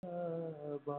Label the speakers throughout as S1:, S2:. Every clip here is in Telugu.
S1: बा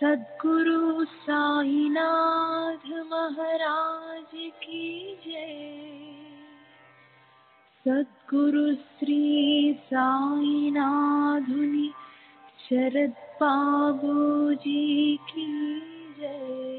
S1: सद्गुरु साईनाथ महाराज की जय। सद्गुरु श्री साईनाथुनि शरद बाबू जी की जय।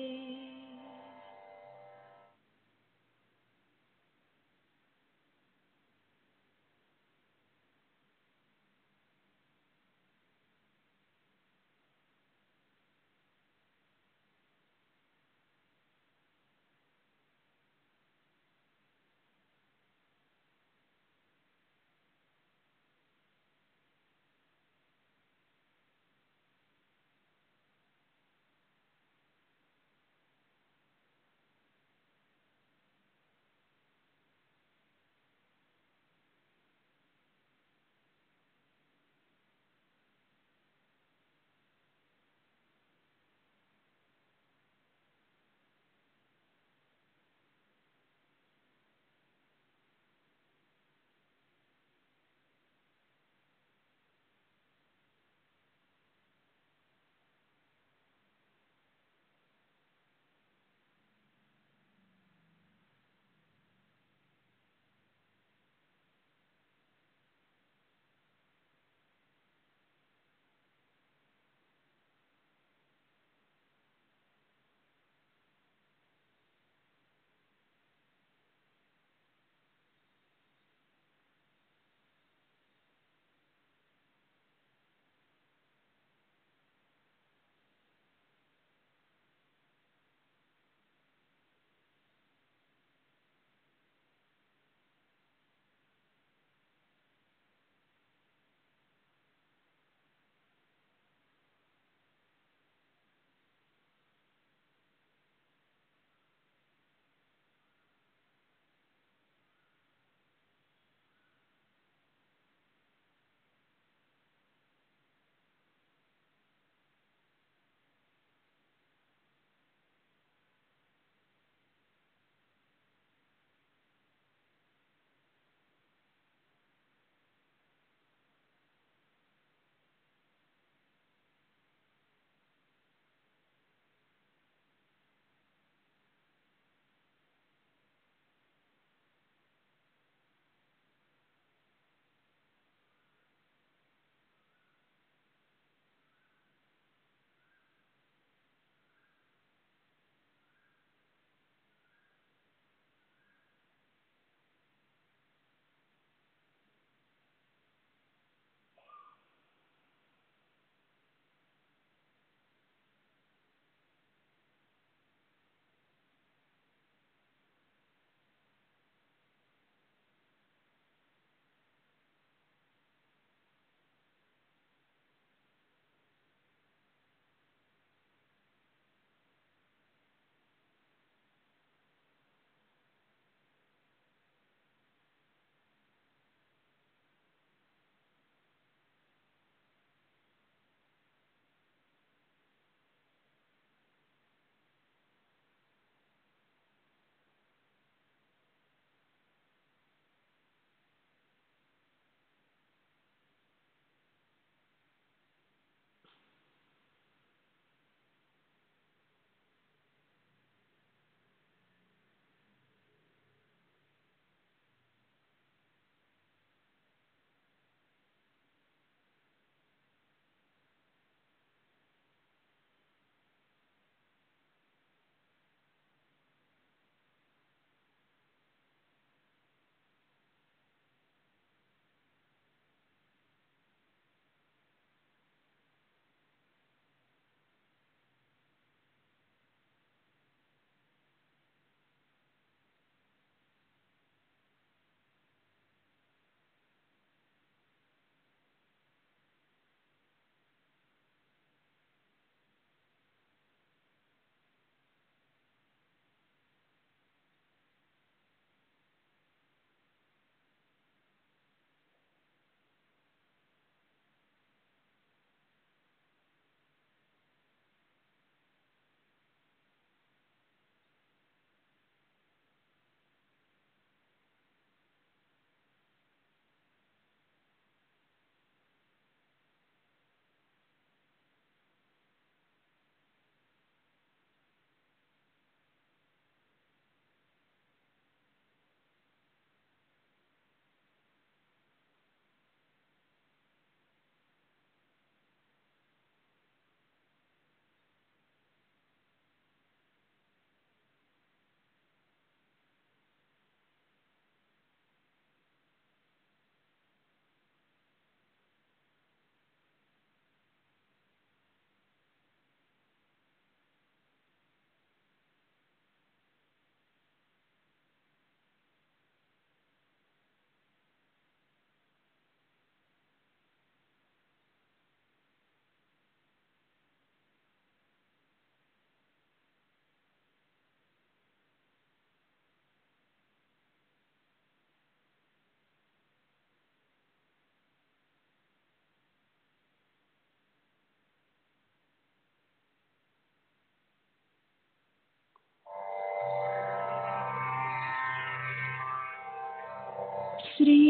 S1: श्री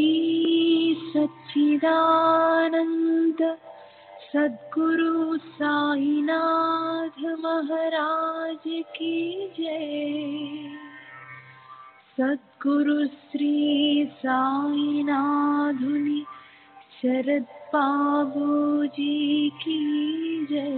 S1: सच्चिदानंद सद्गुरु साईनाथ महाराज की जय। सद्गुरु श्री साईनाथुनि शरद बाबूजी की जय।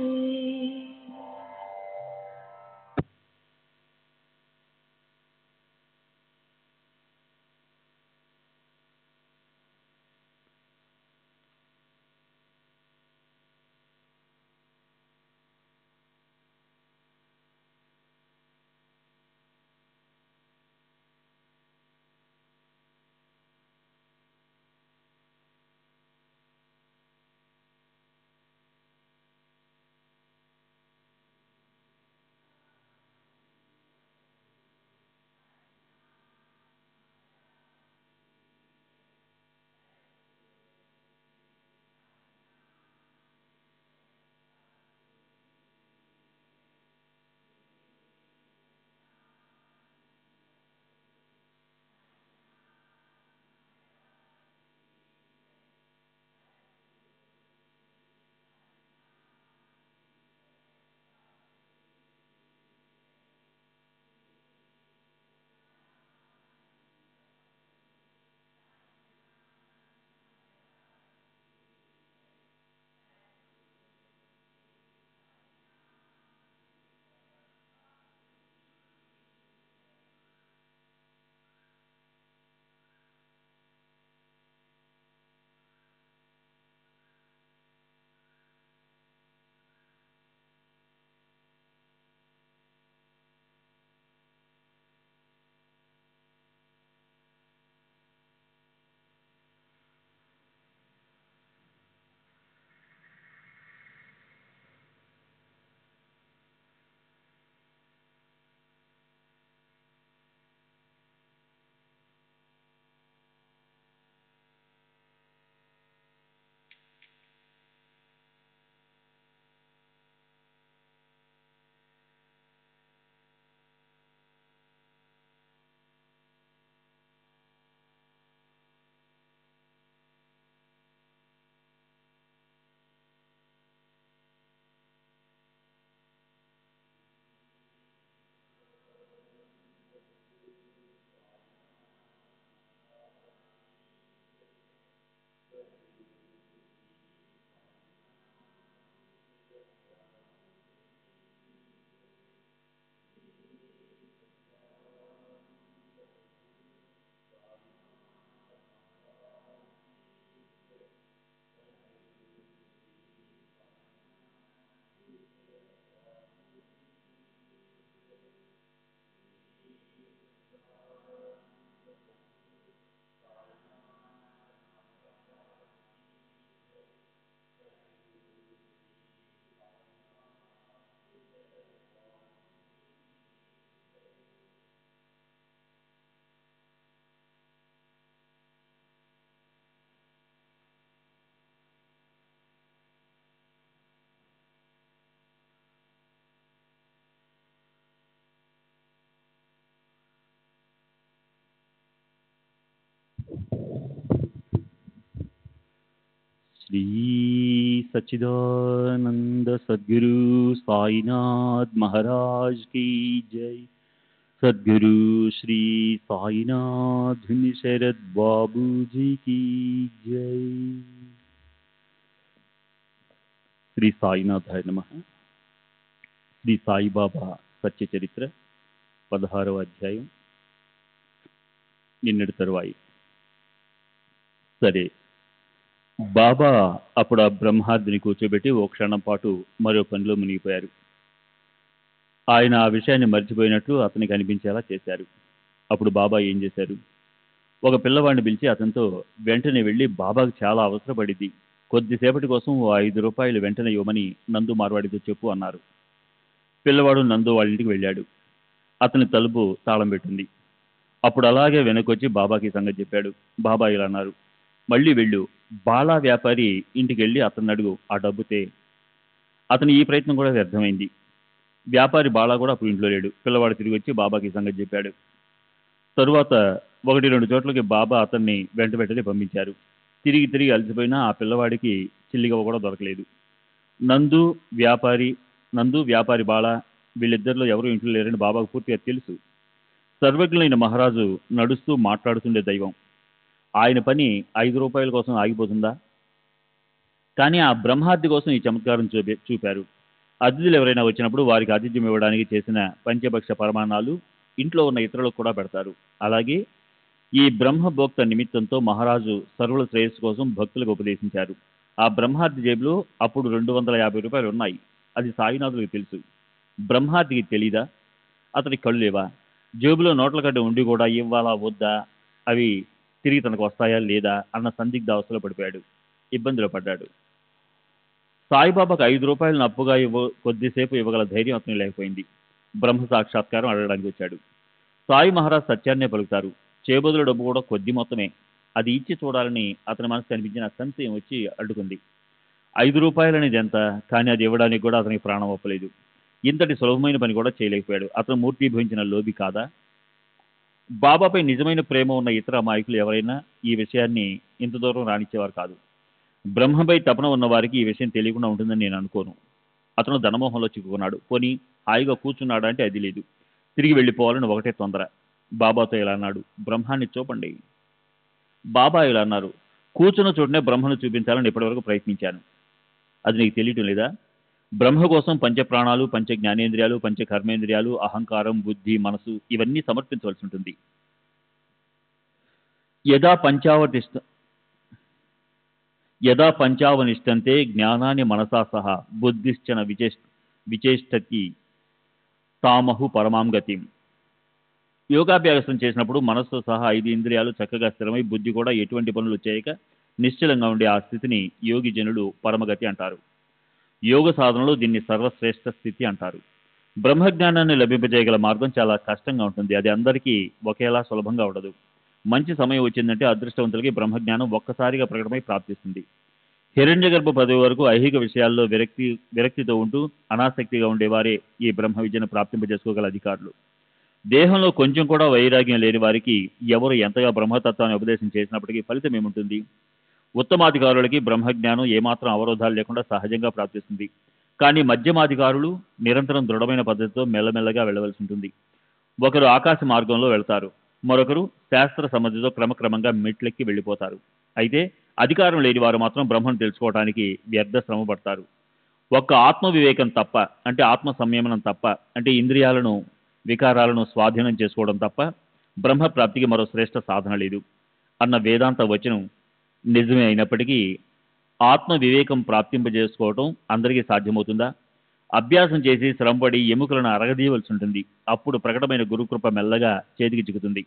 S2: श्री सच्चिदानंद सद्गुरु साईनाथ महाराज की जय। सद्गुरु श्री साईनाथ शरद बाबू जी की जय। శ్రీ సాయినాథాయ నమః. శ్రీ సాయిబాబా సత్య చరిత్ర 16వ అధ్యాయం. నిన్నటి తరువాయి. సరే, బాబా అప్పుడు ఆ బ్రహ్మార్దిని కూర్చోబెట్టి ఓ క్షణం పాటు మరో పనిలో మునిగిపోయారు. ఆయన ఆ విషయాన్ని మర్చిపోయినట్లు అతనికి అనిపించేలా చేశారు. అప్పుడు బాబా ఏం చేశారు? ఒక పిల్లవాడిని పిలిచి అతనితో వెంటనే వెళ్ళి బాబాకు చాలా అవసరపడింది, కొద్దిసేపటి కోసం ఓ 5 రూపాయలు వెంటనే ఇవ్వమని నందు మార్వాడితో చెప్పు అన్నారు. పిల్లవాడు నందు వాళ్ళ ఇంటికి వెళ్ళాడు. అతని తలుపు తాళం పెట్టింది. అప్పుడు అలాగే వెనకొచ్చి బాబాకి సంగతి చెప్పాడు. బాబా ఇలా అన్నారు, మళ్ళీ వెళ్ళు, బాలా వ్యాపారి ఇంటికి వెళ్ళి అతన్ని అడుగు, ఆ డబ్బుతే. అతని ఈ ప్రయత్నం కూడా వ్యర్థమైంది. వ్యాపారి బాలా కూడా అప్పుడు ఇంట్లో లేడు. పిల్లవాడు తిరిగి వచ్చి బాబాకి సంగతి చెప్పాడు. తరువాత 1-2 చోట్లకి బాబా అతన్ని వెంటనే పంపించారు. తిరిగి అలసిపోయినా ఆ పిల్లవాడికి చిల్లిగవ్వ కూడా దొరకలేదు. నందు వ్యాపారి బాల వీళ్ళిద్దరిలో ఎవరు ఇంట్లో లేరని బాబాకు పూర్తిగా తెలుసు. సర్వజ్ఞులైన మహారాజు నడుస్తూ మాట్లాడుతుండే దైవం. ఆయన పని 5 రూపాయల కోసం ఆగిపోతుందా? కానీ ఆ బ్రహ్మార్ది కోసం ఈ చమత్కారం చూపారు. అతిథులు ఎవరైనా వచ్చినప్పుడు వారికి ఆతిథ్యం ఇవ్వడానికి చేసిన పంచభక్ష పరమాణాలు ఇంట్లో ఉన్న ఇతరులకు కూడా పెడతారు. అలాగే ఈ బ్రహ్మభోక్త నిమిత్తంతో మహారాజు సర్వుల శ్రేయస్సు కోసం భక్తులకు ఉపదేశించారు. ఆ బ్రహ్మార్ది జేబులో అప్పుడు 250 రూపాయలు ఉన్నాయి. అది సాయినాథులకు తెలుసు. బ్రహ్మార్దికి తెలీదా? అతడి కళ్ళు లేవా? జేబులో నోట్ల కడ్డ ఉండి కూడా ఇవ్వాలా వద్దా, అవి తిరిగి తనకు వస్తాయా లేదా అన్న సందిగ్ధ అవస్థలో పడిపోయాడు. ఇబ్బందిలో పడ్డాడు. సాయిబాబాకు 5 రూపాయలను అప్పుగా కొద్దిసేపు ఇవ్వగల ధైర్యం అతను లేకపోయింది. బ్రహ్మ సాక్షాత్కారం అడగడానికి వచ్చాడు. సాయి మహారాజ్ సత్యాన్నే పలుకుతారు. చేబదుల డబ్బు కూడా కొద్ది మొత్తమే. అది ఇచ్చి చూడాలని అతని మనసు కనిపించిన సంశయం వచ్చి అడ్డుకుంది. 5 రూపాయలు అనేది ఎంత? కానీ అది ఇవ్వడానికి కూడా అతనికి ప్రాణం ఒప్పలేదు. ఇంతటి సులభమైన పని కూడా చేయలేకపోయాడు. అతను మూర్తిభవించిన లోబి కాదా? బాబాపై నిజమైన ప్రేమ ఉన్న ఇతర అమాయకులు ఎవరైనా ఈ విషయాన్ని ఇంత దూరం రానిచ్చేవారు కాదు. బ్రహ్మపై తపన ఉన్న వారికి ఈ విషయం తెలియకుండా ఉంటుందని నేను అనుకోను. అతను ధనమోహంలో చిక్కుకున్నాడు. పోనీ హాయిగా కూర్చున్నాడా అంటే అది లేదు. తిరిగి వెళ్ళిపోవాలని ఒకటే తొందర. బాబాతో ఇలా అన్నాడు, బ్రహ్మాన్ని చూపండి. బాబా ఇలా అన్నారు, కూర్చున్న చోటనే బ్రహ్మను చూపించాలని ఇప్పటివరకు ప్రయత్నించాను. అది నీకు తెలియటం లేదా? బ్రహ్మ కోసం పంచప్రాణాలు, పంచ జ్ఞానేంద్రియాలు, పంచ కర్మేంద్రియాలు, అహంకారం, బుద్ధి, మనసు ఇవన్నీ సమర్పించవలసి ఉంటుంది. యదా పంచావనిష్టంతే జ్ఞానాన్ని మనసా సహా బుద్ధిశ్చన విచేష్టతి తామహు పరమాం గతిం. యోగాభ్యాసం చేసినప్పుడు మనస్సు సహా 5 ఇంద్రియాలు చక్కగా స్థిరమై బుద్ధి కూడా ఎటువంటి పనులు చేయక నిశ్చలంగా ఉండే ఆ స్థితిని యోగి జనులు పరమగతి అంటారు. యోగ సాధనలో దీన్ని సర్వశ్రేష్ఠ స్థితి అంటారు. బ్రహ్మజ్ఞానాన్ని లభింపజేయగల మార్గం చాలా కష్టంగా ఉంటుంది. అది అందరికీ ఒకేలా సులభంగా ఉండదు. మంచి సమయం వచ్చిందంటే అదృష్టవంతులకి బ్రహ్మజ్ఞానం ఒక్కసారిగా ప్రకటమై ప్రాప్తిస్తుంది. హిరణ్యగర్భ పదవి వరకు ఐహిక విషయాల్లో విరక్తితో ఉంటూ అనాసక్తిగా ఉండేవారే ఈ బ్రహ్మ విద్యను ప్రాప్తింపజేసుకోగల అధికారులు. దేహంలో కొంచెం కూడా వైరాగ్యం లేని వారికి ఎవరు ఎంతగా బ్రహ్మతత్వాన్ని ఉపదేశం చేసినప్పటికీ ఫలితం ఏముంటుంది? ఉత్తమాధికారులకి బ్రహ్మజ్ఞానం ఏమాత్రం అవరోధాలు లేకుండా సహజంగా ప్రాప్తిస్తుంది. కానీ మధ్యమాధికారులు నిరంతరం దృఢమైన పద్ధతితో మెల్లమెల్లగా వెళ్ళవలసి ఉంటుంది. ఒకరు ఆకాశ మార్గంలో వెళ్తారు, మరొకరు శాస్త్ర సమ్మతితో క్రమక్రమంగా మెట్లెక్కి వెళ్ళిపోతారు. అయితే అధికారం లేని వారు మాత్రం బ్రహ్మను తెలుసుకోవడానికి వ్యర్థ శ్రమ పడతారు. ఒక్క ఆత్మ వివేకం తప్ప, అంటే ఆత్మ సంయమనం తప్ప, అంటే ఇంద్రియాలను వికారాలను స్వాధీనం చేసుకోవడం తప్ప బ్రహ్మ ప్రాప్తికి మరో శ్రేష్ఠ సాధన లేదు అన్న వేదాంత వచనం నిజమే అయినప్పటికీ ఆత్మ వివేకం ప్రాప్తింపజేసుకోవడం అందరికీ సాధ్యమవుతుందా? అభ్యాసం చేసి శ్రమపడి ఎముకలను అరగదీయవలసి ఉంటుంది. అప్పుడు ప్రకటమైన గురుకృప మెల్లగా చేతికి చిక్కుతుంది.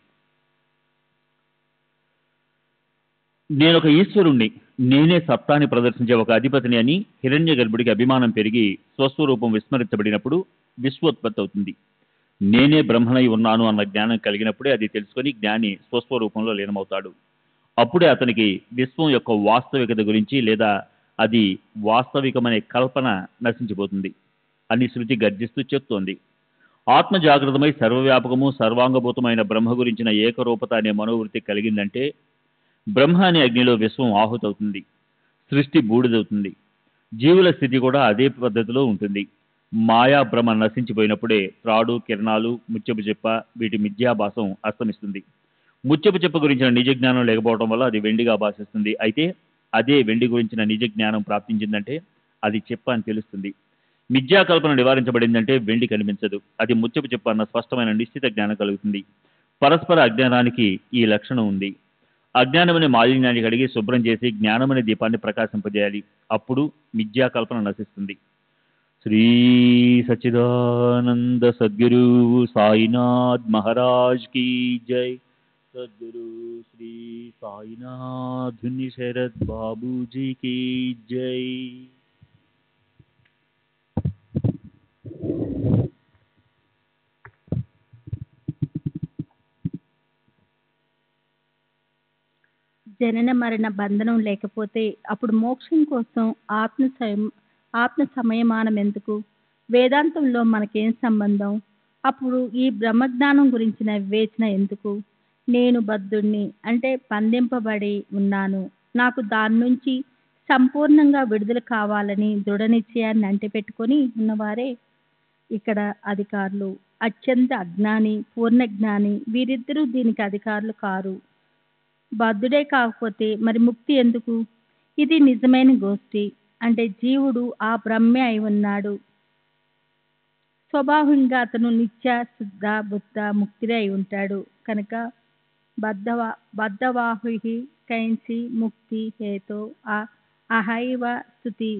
S2: నేనొక ఈశ్వరుణ్ణి, నేనే సత్తాని ప్రదర్శించే ఒక అధిపతిని అని హిరణ్య గర్భుడికి అభిమానం పెరిగి స్వస్వరూపం విస్మరించబడినప్పుడు విశ్వోత్పత్తి అవుతుంది. నేనే బ్రహ్మనై ఉన్నాను అన్న జ్ఞానం కలిగినప్పుడే అది తెలుసుకొని జ్ఞాని స్వస్వరూపంలో లీనమవుతాడు. అప్పుడే అతనికి విశ్వం యొక్క వాస్తవికత గురించి లేదా అది వాస్తవికమనే కల్పన నశించిపోతుంది అని శృతి గర్జిస్తూ చెప్తోంది. ఆత్మ జాగృతమై సర్వవ్యాపకము సర్వాంగభూతమైన బ్రహ్మ గురించిన ఏకరూపత అనే మనోవృత్తి కలిగిందంటే బ్రహ్మ అనే అగ్నిలో విశ్వం ఆహుతవుతుంది, సృష్టి బూడిదవుతుంది. జీవుల స్థితి కూడా అదే పద్ధతిలో ఉంటుంది. మాయా భ్రమ నశించిపోయినప్పుడే త్రాడు, కిరణాలు, ముత్యపు చెప్ప వీటి మిథ్యాభాసం అస్తమిస్తుంది. ముత్యపు చెప్ప గురించిన నిజ జ్ఞానం లేకపోవడం వల్ల అది వెండిగా భాషిస్తుంది. అయితే అదే వెండి గురించిన నిజ జ్ఞానం ప్రాప్తించిందంటే అది చెప్ప అని తెలుస్తుంది. మిథ్యాకల్పన నివారించబడిందంటే వెండి కనిపించదు, అది ముత్యపు చెప్ప అన్న స్పష్టమైన నిశ్చిత జ్ఞానం కలుగుతుంది. పరస్పర అజ్ఞానానికి ఈ లక్షణం ఉంది. అజ్ఞానమనే మాలిన్యాన్ని కడిగి శుభ్రం చేసి జ్ఞానమనే దీపాన్ని ప్రకాశింపజేయాలి. అప్పుడు మిథ్యాకల్పన నశిస్తుంది. శ్రీ సచ్చిదానంద సద్గురు సాయినాథ్ మహారాజ్ కీ జై. సద్గురు శ్రీ సాయినాథ్ శరత్ బాబూజీ కీ జై.
S1: జనన మరణ బంధనం లేకపోతే అప్పుడు మోక్షం కోసం ఆత్మ సంయమానం ఎందుకు? వేదాంతంలో మనకేం సంబంధం? అప్పుడు ఈ బ్రహ్మజ్ఞానం గురించిన వివేచన ఎందుకు? నేను బద్ధుణ్ణి అంటే బంధింపబడి ఉన్నాను. నాకు దాని నుంచి సంపూర్ణంగా విడుదల కావాలని దృఢ నిశ్చయాన్ని అంటిపెట్టుకొని ఉన్నవారే ఇక్కడ అధికారులు. అత్యంత అజ్ఞాని, పూర్ణ జ్ఞాని వీరిద్దరూ దీనికి అధికారులు కారు. బద్ధుడే కాకపోతే మరి ముక్తి ఎందుకు? ఇది నిజమైన గోష్ఠి. అంటే జీవుడు ఆ బ్రహ్మే అయి ఉన్నాడు. స్వభావంగా అతను నిత్య శుద్ధ బుద్ధ ముక్తిరే అయి ఉంటాడు. కనుక బద్ధవాహి కైంసి ముక్తి హేతో అహైవ స్థుతి.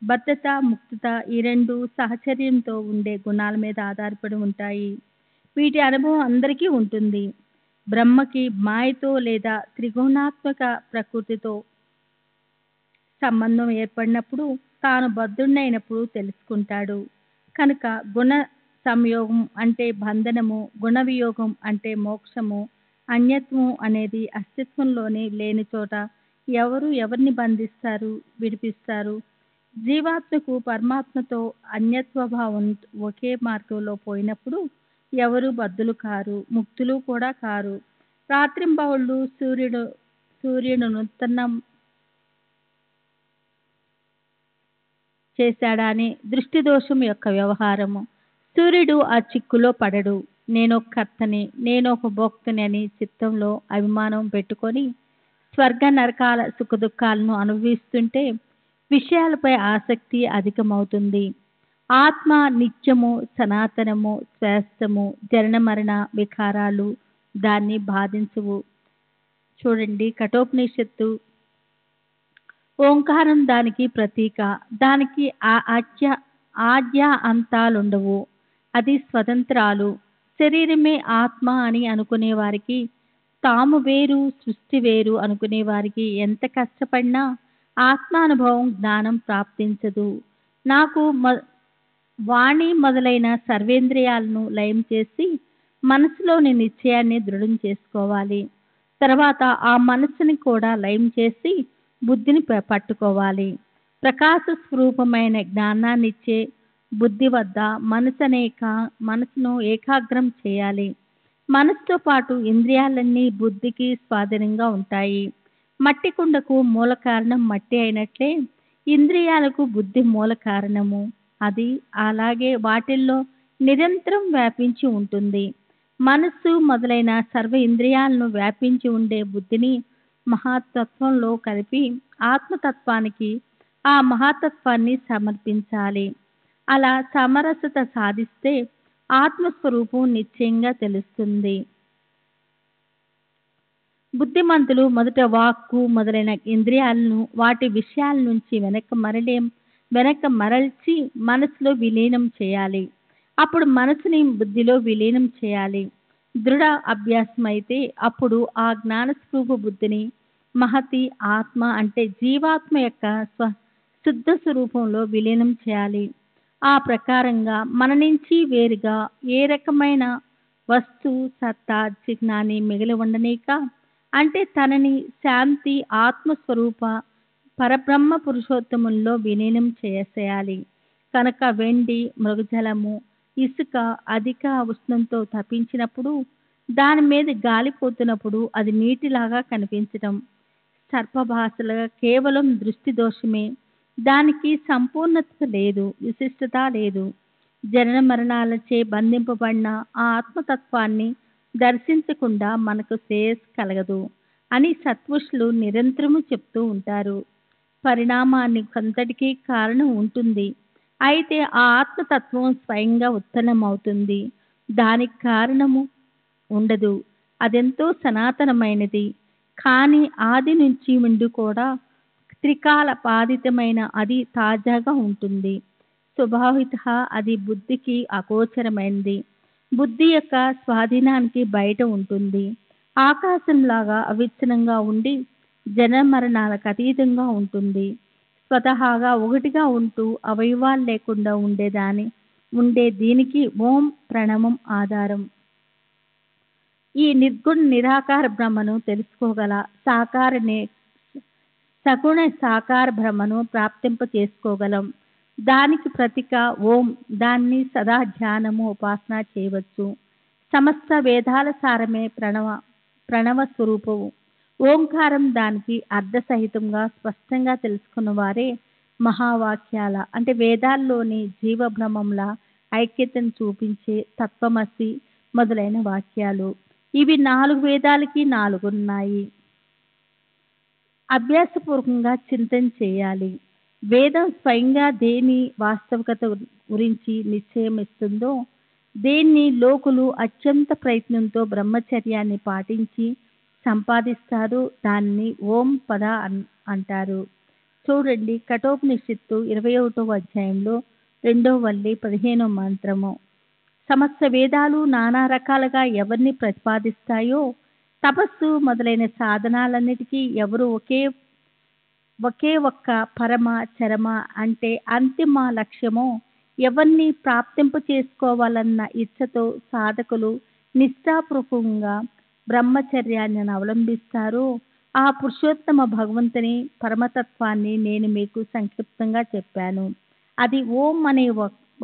S1: బద్ధత ముక్తత ఈ రెండు సహచర్యంతో ఉండే గుణాల మీద ఆధారపడి ఉంటాయి. వీటి అనుభవం అందరికీ ఉంటుంది. బ్రహ్మకి మాయతో లేదా త్రిగుణాత్మక ప్రకృతితో సంబంధం ఏర్పడినప్పుడు తాను బద్ధుడైనప్పుడు తెలుసుకుంటాడు. కనుక గుణ సంయోగం అంటే బంధనము, గుణ వియోగం అంటే మోక్షము, అన్యత్వం అనేది అస్తిత్వంలోనే లేని చోట ఎవరు ఎవరిని బంధిస్తారు, విడిపిస్తారు? జీవాత్మకు పరమాత్మతో అన్యత్వభావం ఒకే మార్గంలో పోయినప్పుడు ఎవరు బద్ధులు కారు, ముక్తులు కూడా కారు. రాత్రింబవళ్ళు సూర్యుడు నూతనం చేశాడా అని దృష్టి దోషం యొక్క వ్యవహారము. సూర్యుడు ఆ చిక్కులో పడడు. నేనొక కర్తని, నేనొక భోక్తని అని చిత్తంలో అభిమానం పెట్టుకొని స్వర్గ నరకాల సుఖదుఖాలను అనుభవిస్తుంటే విషయాలపై ఆసక్తి అధికమవుతుంది. ఆత్మ నిత్యము, సనాతనము, శ్రేష్టము. జనన మరణ వికారాలు దాన్ని బాధించవు. చూడండి, కఠోపనిషత్తు ఓంకారం దానికి ప్రతీక. దానికి ఆద్య అంతాలుండవు. అది స్వతంత్రాలు. శరీరమే ఆత్మ అని అనుకునే వారికి, తాము వేరు సృష్టి వేరు అనుకునే వారికి ఎంత కష్టపడినా ఆత్మానుభవం జ్ఞానం ప్రాప్తించదు. నాకు వాణి మొదలైన సర్వేంద్రియాలను లయం చేసి మనసులోని నిశ్చయాన్ని దృఢం చేసుకోవాలి. తర్వాత ఆ మనసుని కూడా లయం చేసి బుద్ధిని పట్టుకోవాలి. ప్రకాశ స్వరూపమైన జ్ఞానాన్నిచ్చే బుద్ధి వద్ద మనసును ఏకాగ్రం చేయాలి. మనసుతో పాటు ఇంద్రియాలన్నీ బుద్ధికి స్వాధీనంగా ఉంటాయి. మట్టి కుండకు మూల కారణం మట్టి అయినట్లే ఇంద్రియాలకు బుద్ధి మూల కారణము. అది అలాగే వాటిల్లో నిరంతరం వ్యాపించి ఉంటుంది. మనస్సు మొదలైన సర్వ ఇంద్రియాలను వ్యాపించి ఉండే బుద్ధిని మహాతత్వంలో కలిపి ఆత్మతత్వానికి ఆ మహాతత్వాన్ని సమర్పించాలి. అలా సమరసత సాధిస్తే ఆత్మస్వరూపం నిశ్చయంగా తెలుస్తుంది. బుద్ధిమంతులు మొదట వాక్కు మొదలైన ఇంద్రియాలను వాటి విషయాల నుంచి వెనక మరల్చి మనసులో విలీనం చేయాలి. అప్పుడు మనసుని బుద్ధిలో విలీనం చేయాలి. దృఢ అభ్యాసం అయితే అప్పుడు ఆ జ్ఞానస్వరూప బుద్ధిని మహతి ఆత్మ అంటే జీవాత్మ యొక్క శుద్ధ స్వరూపంలో విలీనం చేయాలి. ఆ ప్రకారంగా మన నుంచి వేరుగా ఏ రకమైన వస్తు సత్తా చిహ్నాన్ని మిగిలి ఉండనీక, అంటే తనని శాంతి ఆత్మస్వరూప పరబ్రహ్మ పురుషోత్తముల్లో విలీనం చేసేయాలి. కనుక వెండి, మృగజలము, ఇసుక అధిక ఉష్ణంతో తప్పించినప్పుడు దాని మీద గాలిపోతున్నప్పుడు అది నీటిలాగా కనిపించటం సర్పభాషలుగా కేవలం దృష్టి దోషమే. దానికి సంపూర్ణత లేదు, విశిష్టత లేదు. జనన మరణాలచే బంధింపబడిన ఆ ఆత్మతత్వాన్ని దర్శించకుండా మనకు శ్రేయస్సు కలగదు అని సత్పురుషులు నిరంతరము చెప్తూ ఉంటారు. పరిణామానికి అంతటికీ కారణం ఉంటుంది. అయితే ఆ ఆత్మతత్వం స్వయంగా ఉత్పన్నమవుతుంది. దానికి కారణము ఉండదు. అదెంతో సనాతనమైనది. కానీ ఆది నుంచి ఉండి కూడా త్రికాల బాధితమైన అది తాజాగా ఉంటుంది. స్వభావిత అది బుద్ధికి అగోచరమైనది. బుద్ధి యొక్క స్వాధీనానికి బయట ఉంటుంది. ఆకాశంలాగా అవిచ్ఛిన్నంగా ఉండి జనన మరణాలకు అతీతంగా ఉంటుంది. స్వతహాగా ఒకటిగా ఉంటూ అవయవాలు లేకుండా ఉండే దీనికి ఓం ప్రణవం ఆధారం. ఈ నిర్గుణ నిరాకార బ్రహ్మను తెలుసుకోగల సగుణ సాకార బ్రహ్మను ప్రాప్తింప చేసుకోగలం. దానికి ప్రతీక ఓం. దాన్ని సదా ధ్యానము ఉపాసన చేయవచ్చు. సమస్త వేదాల సారమే ప్రణవ స్వరూపము. ఓంకారం దానికి అర్థసహితంగా స్పష్టంగా తెలుసుకున్న వారే మహావాక్యాల అంటే వేదాల్లోని జీవబ్రహ్మంలా ఐక్యతను చూపించే తత్వమసి మొదలైన వాక్యాలు. ఇవి 4 వేదాలకి 4 ఉన్నాయి. అభ్యాసపూర్వకంగా చింతన చేయాలి. వేదం స్వయంగా దేని వాస్తవికత గురించి నిశ్చయం ఇస్తుందో, దేన్ని లోకులు అత్యంత ప్రయత్నంతో బ్రహ్మచర్యాన్ని పాటించి సంపాదిస్తారు, దాన్ని ఓం పద అంటారు. చూడండి, కఠోపనిషత్తు 21వ అధ్యాయంలో 2వ వల్లి 15వ మంత్రము. సమస్త వేదాలు నానా రకాలుగా ఎవరిని ప్రతిపాదిస్తాయో, తపస్సు మొదలైన సాధనాలన్నిటికీ ఎవరు ఒకే ఒక్క పరమ చరమ అంటే అంతిమ లక్ష్యమో ఎవరిని ప్రాప్తింప చేసుకోవాలన్న ఇచ్చతో సాధకులు నిష్ఠాపూర్వకంగా బ్రహ్మచర్యాన్ని అవలంబిస్తారో ఆ పురుషోత్తమ భగవంతుని పరమతత్వాన్ని నేను మీకు సంక్షిప్తంగా చెప్పాను. అది ఓం అనే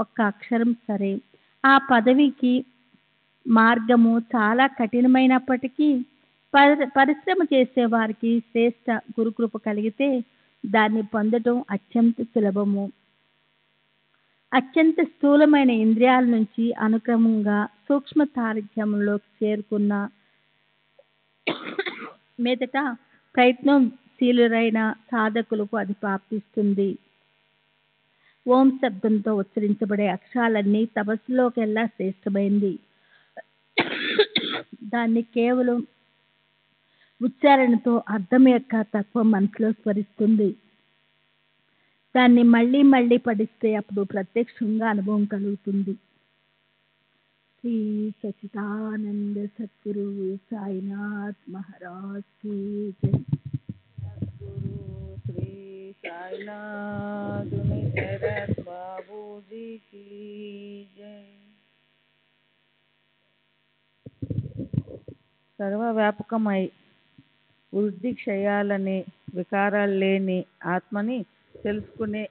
S1: ఒక్క అక్షరం సరే. ఆ పదవికి మార్గము చాలా కఠినమైనప్పటికీ పరిశ్రమ చేసేవారికి శ్రేష్ట గురుకృప కలిగితే దాన్ని పొందడం అత్యంత సులభము. అత్యంత స్థూలమైన ఇంద్రియాల నుంచి అనుక్రమంగా సూక్ష్మ తారతమ్యంలోకి చేరుకున్న మీదట ప్రయత్నశీలురైన సాధకులకు అది ప్రాప్తిస్తుంది. ఓం శబ్దంతో ఉచ్చరించబడే అక్షరాలన్నీ తపస్సులోకెల్లా శ్రేష్టమైంది. దాన్ని కేవలం ఉచ్చారణతో అర్థం యొక్క తత్వం మనసులో స్మరిస్తుంది. దాన్ని మళ్ళీ మళ్ళీ పఠిస్తే అప్పుడు ప్రత్యక్షంగా అనుభవం కలుగుతుంది. శ్రీ సచిదానంద సద్గురు సాయినాథ్ మహారాజ్ కీ జై.
S3: సద్గురు శ్రీ సాయినాథ్ శరత్ బాబూజీ కీ జై. సర్వవ్యాపకమై వృద్ధి క్షయాలనే వికారాలు లేని ఆత్మని తెలుసుకునే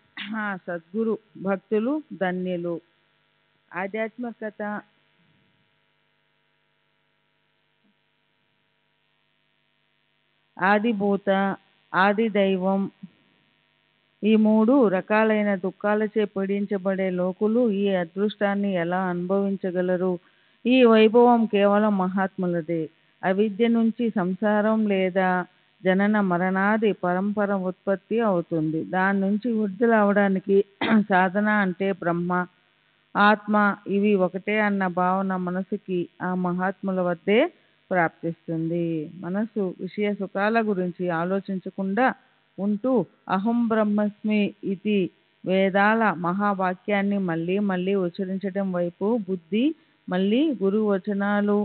S3: ఆ సద్గురు భక్తులు ధన్యులు. ఆధ్యాత్మికత ఆదిభూత ఆది దైవం ఈ 3 రకాలైన దుఃఖాలచే పీడించబడే లోకులు ఈ అదృష్టాన్ని ఎలా అనుభవించగలరు? ఈ వైభవం కేవలం మహాత్ములదే. అవిద్య నుంచి సంసారం లేదా జనన మరణాది పరంపర ఉత్పత్తి అవుతుంది. దాని నుంచి విడుదల అవడానికి సాధన అంటే బ్రహ్మ ఆత్మ ఇవి ఒకటే అన్న భావన మనసుకి ఆ మహాత్ముల వద్దే ప్రాప్తిస్తుంది. మనసు విషయ సుఖాల గురించి ఆలోచించకుండా ఉంటూ అహం బ్రహ్మస్మి ఇతి వేదాల మహావాక్యాన్ని మళ్ళీ మళ్ళీ ఉచ్చరించడం వైపు బుద్ధి మళ్ళీ గురువు వచనాలు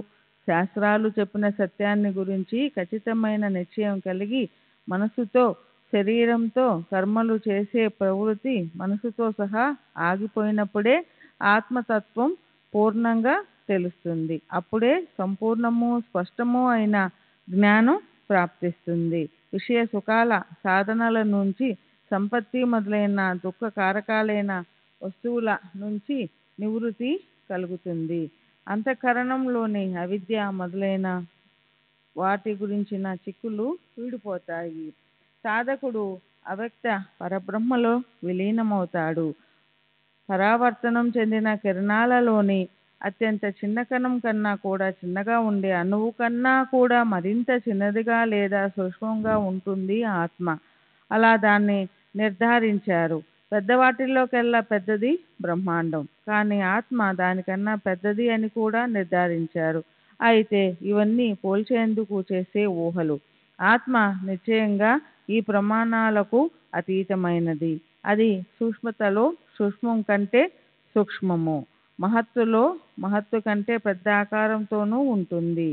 S3: శాస్త్రాలు చెప్పిన సత్యాన్ని గురించి ఖచ్చితమైన నిశ్చయం కలిగి మనసుతో శరీరంతో కర్మలు చేసే ప్రవృత్తి మనసుతో సహా ఆగిపోయినప్పుడే ఆత్మతత్వం పూర్ణంగా తెలుస్తుంది. అప్పుడే సంపూర్ణము స్పష్టము అయిన జ్ఞానం ప్రాప్తిస్తుంది. విషయ సుఖాల సాధనల నుంచి సంపత్తి మొదలైన దుఃఖ కారకాలైన వస్తువుల నుంచి నివృత్తి కలుగుతుంది. అంతఃకరణంలోని అవిద్య మొదలైన వాటి గురించిన చిక్కులు వీడిపోతాయి. సాధకుడు అవ్యక్త పరబ్రహ్మలో విలీనమవుతాడు. పరావర్తనం చెందిన కిరణాలలోని అత్యంత చిన్న కణం కన్నా కూడా చిన్నగా ఉండే అణువు కన్నా కూడా మరింత చిన్నదిగా లేదా సూక్ష్మంగా ఉంటుంది ఆత్మ. అలా దాన్ని నిర్ధారించారు. పెద్దవాటిల్లోకెల్లా పెద్దది బ్రహ్మాండం. కానీ ఆత్మ దానికన్నా పెద్దది అని కూడా నిర్ధారించారు. అయితే ఇవన్నీ పోల్చేందుకు చేసే ఊహలు. ఆత్మ నిశ్చయంగా ఈ ప్రమాణాలకు అతీతమైనది. అది సూక్ష్మతలో సూక్ష్మం కంటే సూక్ష్మము, మహత్తులో మహత్తు కంటే పెద్ద ఆకారంతోనూ ఉంటుంది.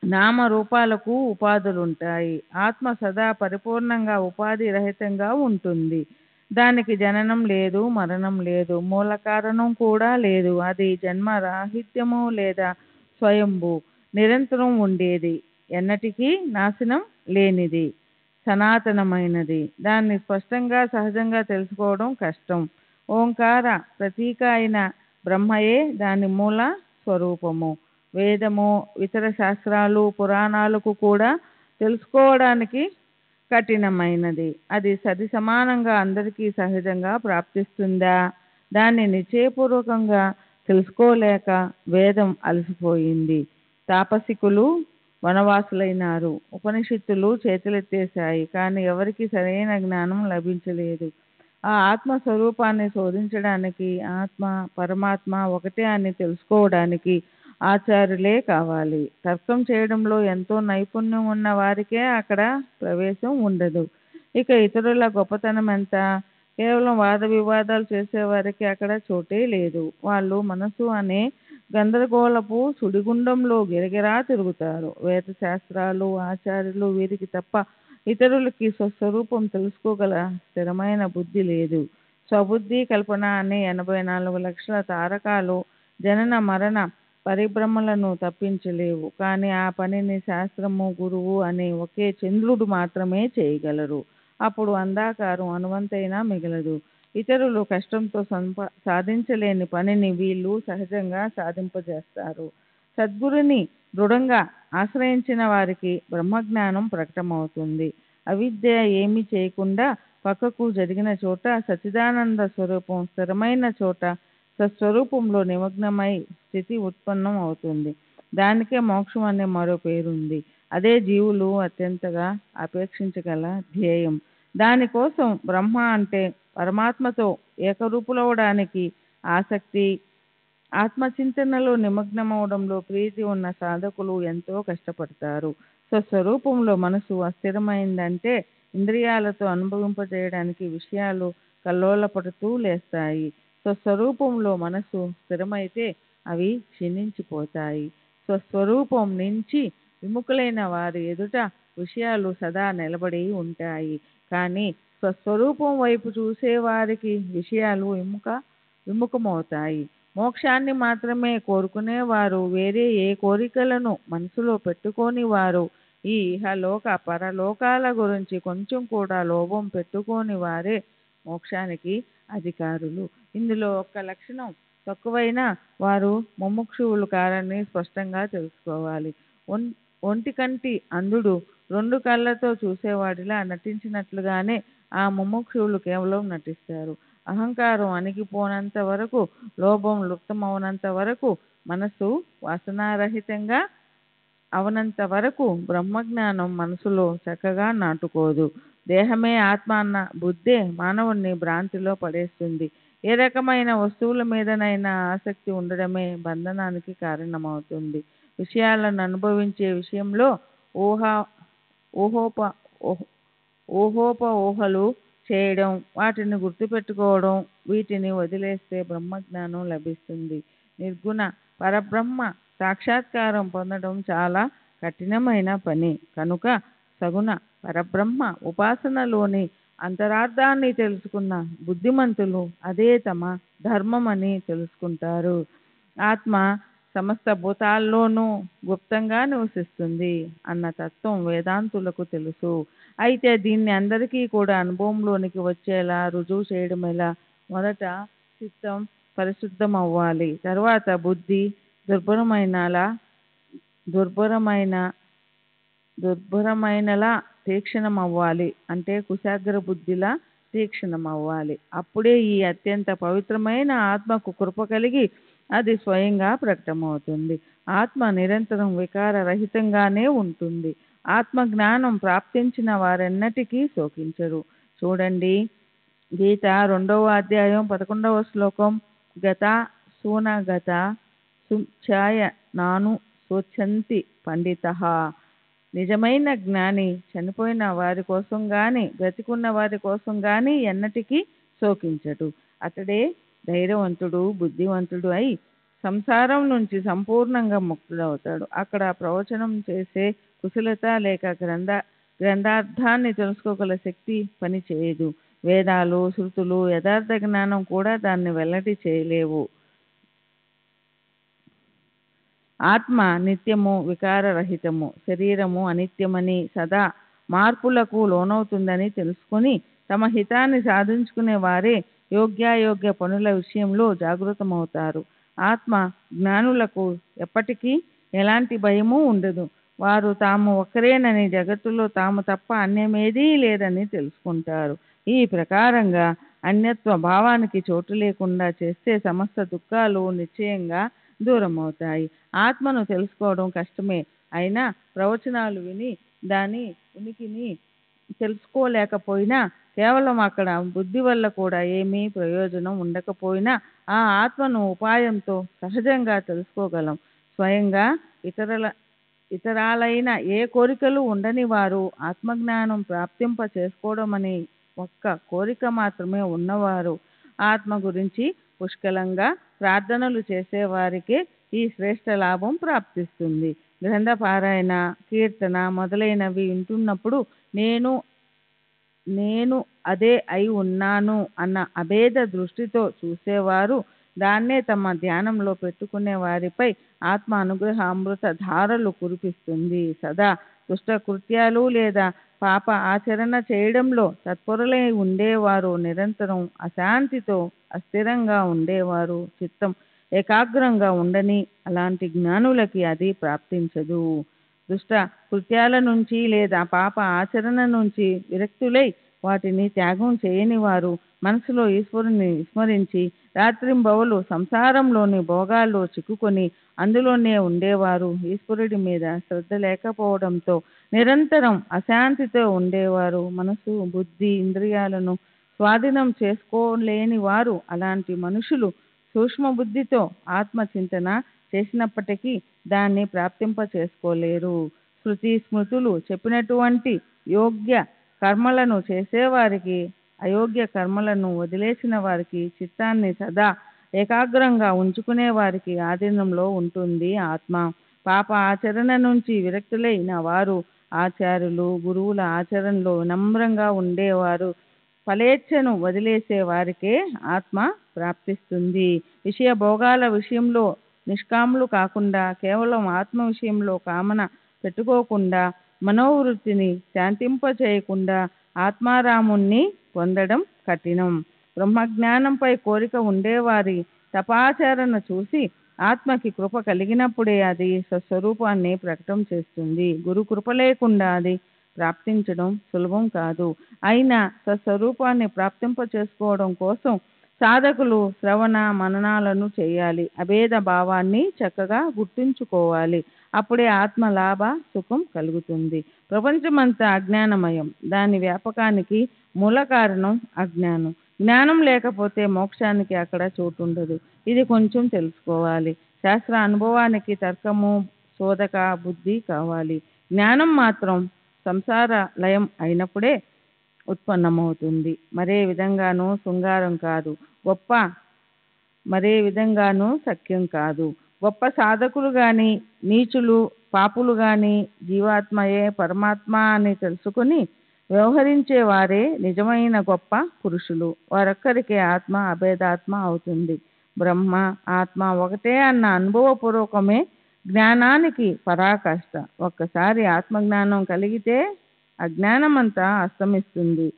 S3: నామరూపాలకు ఉపాధులుంటాయి. ఆత్మ సదా పరిపూర్ణంగా ఉపాధి రహితంగా ఉంటుంది. దానికి జననం లేదు, మరణం లేదు, మూల కారణం కూడా లేదు. అది జన్మరాహిత్యము లేదా స్వయంభూ, నిరంతరం ఉండేది, ఎన్నటికీ నాశనం లేనిది, సనాతనమైనది. దాన్ని స్పష్టంగా సహజంగా తెలుసుకోవడం కష్టం. ఓంకార ప్రతీక అయిన బ్రహ్మయే దాని మూల స్వరూపము. వేదము, ఇతర శాస్త్రాలు, పురాణాలకు కూడా తెలుసుకోవడానికి కఠినమైనది. అది సరి సమానంగా అందరికీ సహజంగా ప్రాప్తిస్తుందా? దాన్ని నిశ్చయపూర్వకంగా తెలుసుకోలేక వేదం అలసిపోయింది. తాపసికులు వనవాసులైనారు. ఉపనిషత్తులు చేతులెత్తేశాయి. కానీ ఎవరికీ సరైన జ్ఞానం లభించలేదు. ఆ ఆత్మస్వరూపాన్ని శోధించడానికి, ఆత్మ పరమాత్మ ఒకటే అని తెలుసుకోవడానికి ఆచార్యులే కావాలి. తర్కం చేయడంలో ఎంతో నైపుణ్యం ఉన్న వారికే అక్కడ ప్రవేశం ఉండదు. ఇక ఇతరుల గొప్పతనం ఎంత? కేవలం వాద వివాదాలు చేసేవారికి అక్కడ చోటే లేదు. వాళ్ళు మనసు అనే గందరగోళపు సుడిగుండంలో గిరగిరా తిరుగుతారు. వేద శాస్త్రాలు, ఆచార్యులు వీరికి తప్ప ఇతరులకి స్వస్వరూపం తెలుసుకోగల స్థిరమైన బుద్ధి లేదు. స్వబుద్ధి కల్పన అనే 84 లక్షల తారకాలు జనన మరణ పరిభ్రమలను తప్పించలేవు. కానీ ఆ పనిని శాస్త్రము, గురువు అనే ఒకే చంద్రుడు మాత్రమే చేయగలరు. అప్పుడు అంధాకారం అణువంతైనా మిగలదు. ఇతరులు కష్టంతో సాధించలేని పనిని వీళ్ళు సహజంగా సాధింపజేస్తారు. సద్గురుని దృఢంగా ఆశ్రయించిన వారికి బ్రహ్మజ్ఞానం ప్రకటమవుతుంది. అవిద్య ఏమీ చేయకుండా పక్కకు జరిగిన చోట సచ్చిదానంద స్వరూపం స్థిరమైన చోట స్వస్వరూపంలో నిమగ్నమై స్థితి ఉత్పన్నం అవుతుంది. దానికే మోక్షం అనే మరో పేరుంది. అదే జీవులు అత్యంతగా అపేక్షించగల ధ్యేయం. దానికోసం బ్రహ్మ అంటే పరమాత్మతో ఏకరూపులవడానికి ఆసక్తి, ఆత్మచింతనలో నిమగ్నమవడంలో ప్రీతి ఉన్న సాధకులు ఎంతో కష్టపడతారు. స్వస్వరూపంలో మనసు అస్థిరమైందంటే ఇంద్రియాలతో అనుభవింపజేయడానికి విషయాలు కల్లోలపడుతూ లేస్తాయి. స్వస్వరూపంలో మనసు స్థిరమైతే అవి క్షీణించిపోతాయి. స్వస్వరూపం నుంచి విముఖులైన వారి ఎదుట విషయాలు సదా నిలబడి ఉంటాయి. కానీ స్వస్వరూపం వైపు చూసేవారికి విషయాలు విముఖమవుతాయి. మోక్షాన్ని మాత్రమే కోరుకునేవారు, వేరే ఏ కోరికలను మనసులో పెట్టుకోని వారు, ఈ ఇహలోక పరలోకాల గురించి కొంచెం కూడా లోభం పెట్టుకోని వారే మోక్షానికి అధికారులు. ఇందులో ఒక్క లక్షణం తక్కువైనా వారు ముముక్షువులు కారని స్పష్టంగా తెలుసుకోవాలి. ఒంటికంటి అంధుడు 2 కళ్ళతో చూసేవాడిలా నటించినట్లుగానే ఆ ముముక్షువులు కేవలం నటిస్తారు. అహంకారం అణిగిపోనంత వరకు, లోభం లుప్తమవనంత వరకు, మనసు వాసనారహితంగా అవనంత వరకు బ్రహ్మజ్ఞానం మనసులో చక్కగా నాటుకోదు. దేహమే ఆత్మ అన్న బుద్ధే మానవుణ్ణి భ్రాంతిలో పడేస్తుంది. ఏ రకమైన వస్తువుల మీదనైనా ఆసక్తి ఉండడమే బంధనానికి కారణమవుతుంది. విషయాలను అనుభవించే విషయంలో ఊహోపఊహలు చేయడం, వాటిని గుర్తుపెట్టుకోవడం, వీటిని వదిలేస్తే బ్రహ్మజ్ఞానం లభిస్తుంది. నిర్గుణ పరబ్రహ్మ సాక్షాత్కారం పొందడం చాలా కఠినమైన పని కనుక సగుణ పరబ్రహ్మ ఉపాసనలోని అంతరార్థాన్ని తెలుసుకున్న బుద్ధిమంతులు అదే తమ ధర్మమని తెలుసుకుంటారు. ఆత్మ సమస్త భూతాల్లోనూ గుప్తంగా నివసిస్తుంది అన్న తత్వం వేదాంతులకు తెలుసు. అయితే దీన్ని అందరికీ కూడా అనుభవంలోనికి వచ్చేలా రుజువు చేయడం ఎలా? మొదట చిత్తం పరిశుద్ధం అవ్వాలి. తర్వాత బుద్ధి దుర్భరమైనలా తీక్షణం అవ్వాలి. అంటే కుశాగ్ర బుద్ధిలా తీక్షణం అవ్వాలి. అప్పుడే ఈ అత్యంత పవిత్రమైన ఆత్మకు కృప కలిగి అది స్వయంగా ప్రకటమవుతుంది. ఆత్మ నిరంతరం వికార రహితంగానే ఉంటుంది. ఆత్మ జ్ఞానం ప్రాప్తించిన వారెన్నటికీ శోకించరు. చూడండి, గీత 2వ అధ్యాయం 11వ శ్లోకం. గత సూనగత సుఛాయ నాను శోచంతి పండితః. నిజమైన జ్ఞాని చనిపోయిన వారి కోసం గాని బ్రతికున్న వారి కోసం గాని ఎన్నటికీ శోకించడు. అతడే ధైర్యవంతుడు, బుద్ధివంతుడు అయి సంసారం నుంచి సంపూర్ణంగా ముక్తుడవుతాడు. అక్కడ ప్రవచనం చేసే కుశలత లేక గ్రంథార్థాన్ని తెలుసుకోగల శక్తి పని చేయదు. వేదాలు, శృతులు, యథార్థ జ్ఞానం కూడా దాన్ని వెల్లడి చేయలేవు. ఆత్మ నిత్యము, వికారరహితము, శరీరము అనిత్యమని, సదా మార్పులకు లోనవుతుందని తెలుసుకొని తమ హితాన్ని సాధించుకునే వారే యోగ్యాయోగ్య పనుల విషయంలో జాగృతమవుతారు. ఆత్మ జ్ఞానులకు ఎప్పటికీ ఎలాంటి భయము ఉండదు. వారు తాము ఒక్కరేనని, జగత్తులో తాము తప్ప అన్యమేదీ లేదని తెలుసుకుంటారు. ఈ ప్రకారంగా అన్యత్వ భావానికి చోటు లేకుండా చేస్తే సమస్త దుఃఖాలు నిశ్చయంగా దూరమవుతాయి. ఆత్మను తెలుసుకోవడం కష్టమే అయినా ప్రవచనాలు విని దాని ఉనికిని తెలుసుకోలేకపోయినా, కేవలం అక్కడ బుద్ధి వల్ల కూడా ఏమీ ప్రయోజనం ఉండకపోయినా ఆ ఆత్మను ఉపాయంతో సహజంగా తెలుసుకోగలం. స్వయంగా ఇతరాలైన ఏ కోరికలు ఉండని వారు ఆత్మజ్ఞానం ప్రాప్తింప చేసుకోవడమని ఒక్క కోరిక మాత్రమే ఉన్నవారు ఆత్మ గురించి పుష్కలంగా ప్రార్థనలు చేసేవారికే ఈ శ్రేష్ఠ లాభం ప్రాప్తిస్తుంది. గ్రంథ పారాయణ, కీర్తన మొదలైనవి వింటున్నప్పుడు నేను అదే అయి ఉన్నాను అన్న అభేద దృష్టితో చూసేవారు దాన్నే తమ ధ్యానంలో పెట్టుకునే వారిపై ఆత్మ అనుగ్రహ అమృత ధారలు కురిపిస్తుంది. సదా దుష్ట కృత్యాలు లేదా పాప ఆచరణ చేయడంలో తత్పరులై ఉండేవారు, నిరంతరం అశాంతితో అస్థిరంగా ఉండేవారు చిత్తం ఏకాగ్రంగా ఉండని అలాంటి జ్ఞానులకి అది ప్రాప్తించదు. దుష్ట కృత్యాల నుంచి లేదా పాప ఆచరణ నుంచి విరక్తులై వాటిని త్యాగం చేయని వారు మనసులో ఈశ్వరుని విస్మరించి రాత్రింబవలు సంసారంలోని భోగాల్లో చిక్కుకొని అందులోనే ఉండేవారు ఈశ్వరుడి మీద శ్రద్ధ లేకపోవడంతో నిరంతరం అశాంతితో ఉండేవారు. మనసు, బుద్ధి, ఇంద్రియాలను స్వాధీనం చేసుకోలేని వారు అలాంటి మనుషులు సూక్ష్మ బుద్ధితో ఆత్మచింతన చేసినప్పటికీ దాన్ని ప్రాప్తింప చేసుకోలేరు. శృతి స్మృతులు చెప్పినటువంటి యోగ్య కర్మలను చేసేవారికి, అయోగ్య కర్మలను వదిలేసిన వారికి, చిత్తాన్ని సదా ఏకాగ్రంగా ఉంచుకునే వారికి ఆధీనంలో ఉంటుంది ఆత్మ. పాప ఆచరణ నుంచి విరక్తులైన వారు ఆచార్యులు, గురువుల ఆచరణలో వినమ్రంగా ఉండేవారు ఫలేచ్ఛను వదిలేసే వారికే ఆత్మ ప్రాప్తిస్తుంది. విషయ భోగాల విషయంలో నిష్కాములు కాకుండా, కేవలం ఆత్మ విషయంలో కామన పెట్టుకోకుండా, మనోవృత్తిని శాంతింపచేయకుండా ఆత్మారాముణ్ణి పొందడం కఠినం. బ్రహ్మజ్ఞానంపై కోరిక ఉండేవారి తపాచరణ చూసి ఆత్మకి కృప కలిగినప్పుడే అది స్వస్వరూపాన్ని ప్రకటన చేస్తుంది. గురు కృప లేకుండా అది ప్రాప్తించడం సులభం కాదు. అయినా స్వస్వరూపాన్ని ప్రాప్తింప చేసుకోవడం కోసం సాధకులు శ్రవణ మననాలను చేయాలి. అభేద భావాన్ని చక్కగా గుర్తుంచుకోవాలి. అప్పుడే ఆత్మ లాభ సుఖం కలుగుతుంది. ప్రపంచమంతా అజ్ఞానమయం. దాని వ్యాపకానికి మూల కారణం అజ్ఞానం. జ్ఞానం లేకపోతే మోక్షానికి అక్కడ చోటుండదు. ఇది కొంచెం తెలుసుకోవాలి. శాస్త్ర అనుభవానికి తర్కము, శోధక బుద్ధి కావాలి. జ్ఞానం మాత్రం సంసార లయం అయినప్పుడే ఉత్పన్నమవుతుంది. మరే విధంగానూ శృంగారం కాదు, మరే విధంగానూ సఖ్యం కాదు. గొప్ప సాధకులు గాని, నీచులు, పాపులు గాని జీవాత్మయే పరమాత్మ అని తెలుసుకుని వ్యవహరించే వారే నిజమైన గొప్ప పురుషులు. వారొక్కరికే ఆత్మ అభేదాత్మ అవుతుంది. బ్రహ్మ, ఆత్మ ఒకటే అన్న అనుభవపూర్వకమే జ్ఞానానికి పరాకాష్ట. ఒక్కసారి ఆత్మజ్ఞానం కలిగితే అజ్ఞానమంతా అస్తమిస్తుంది.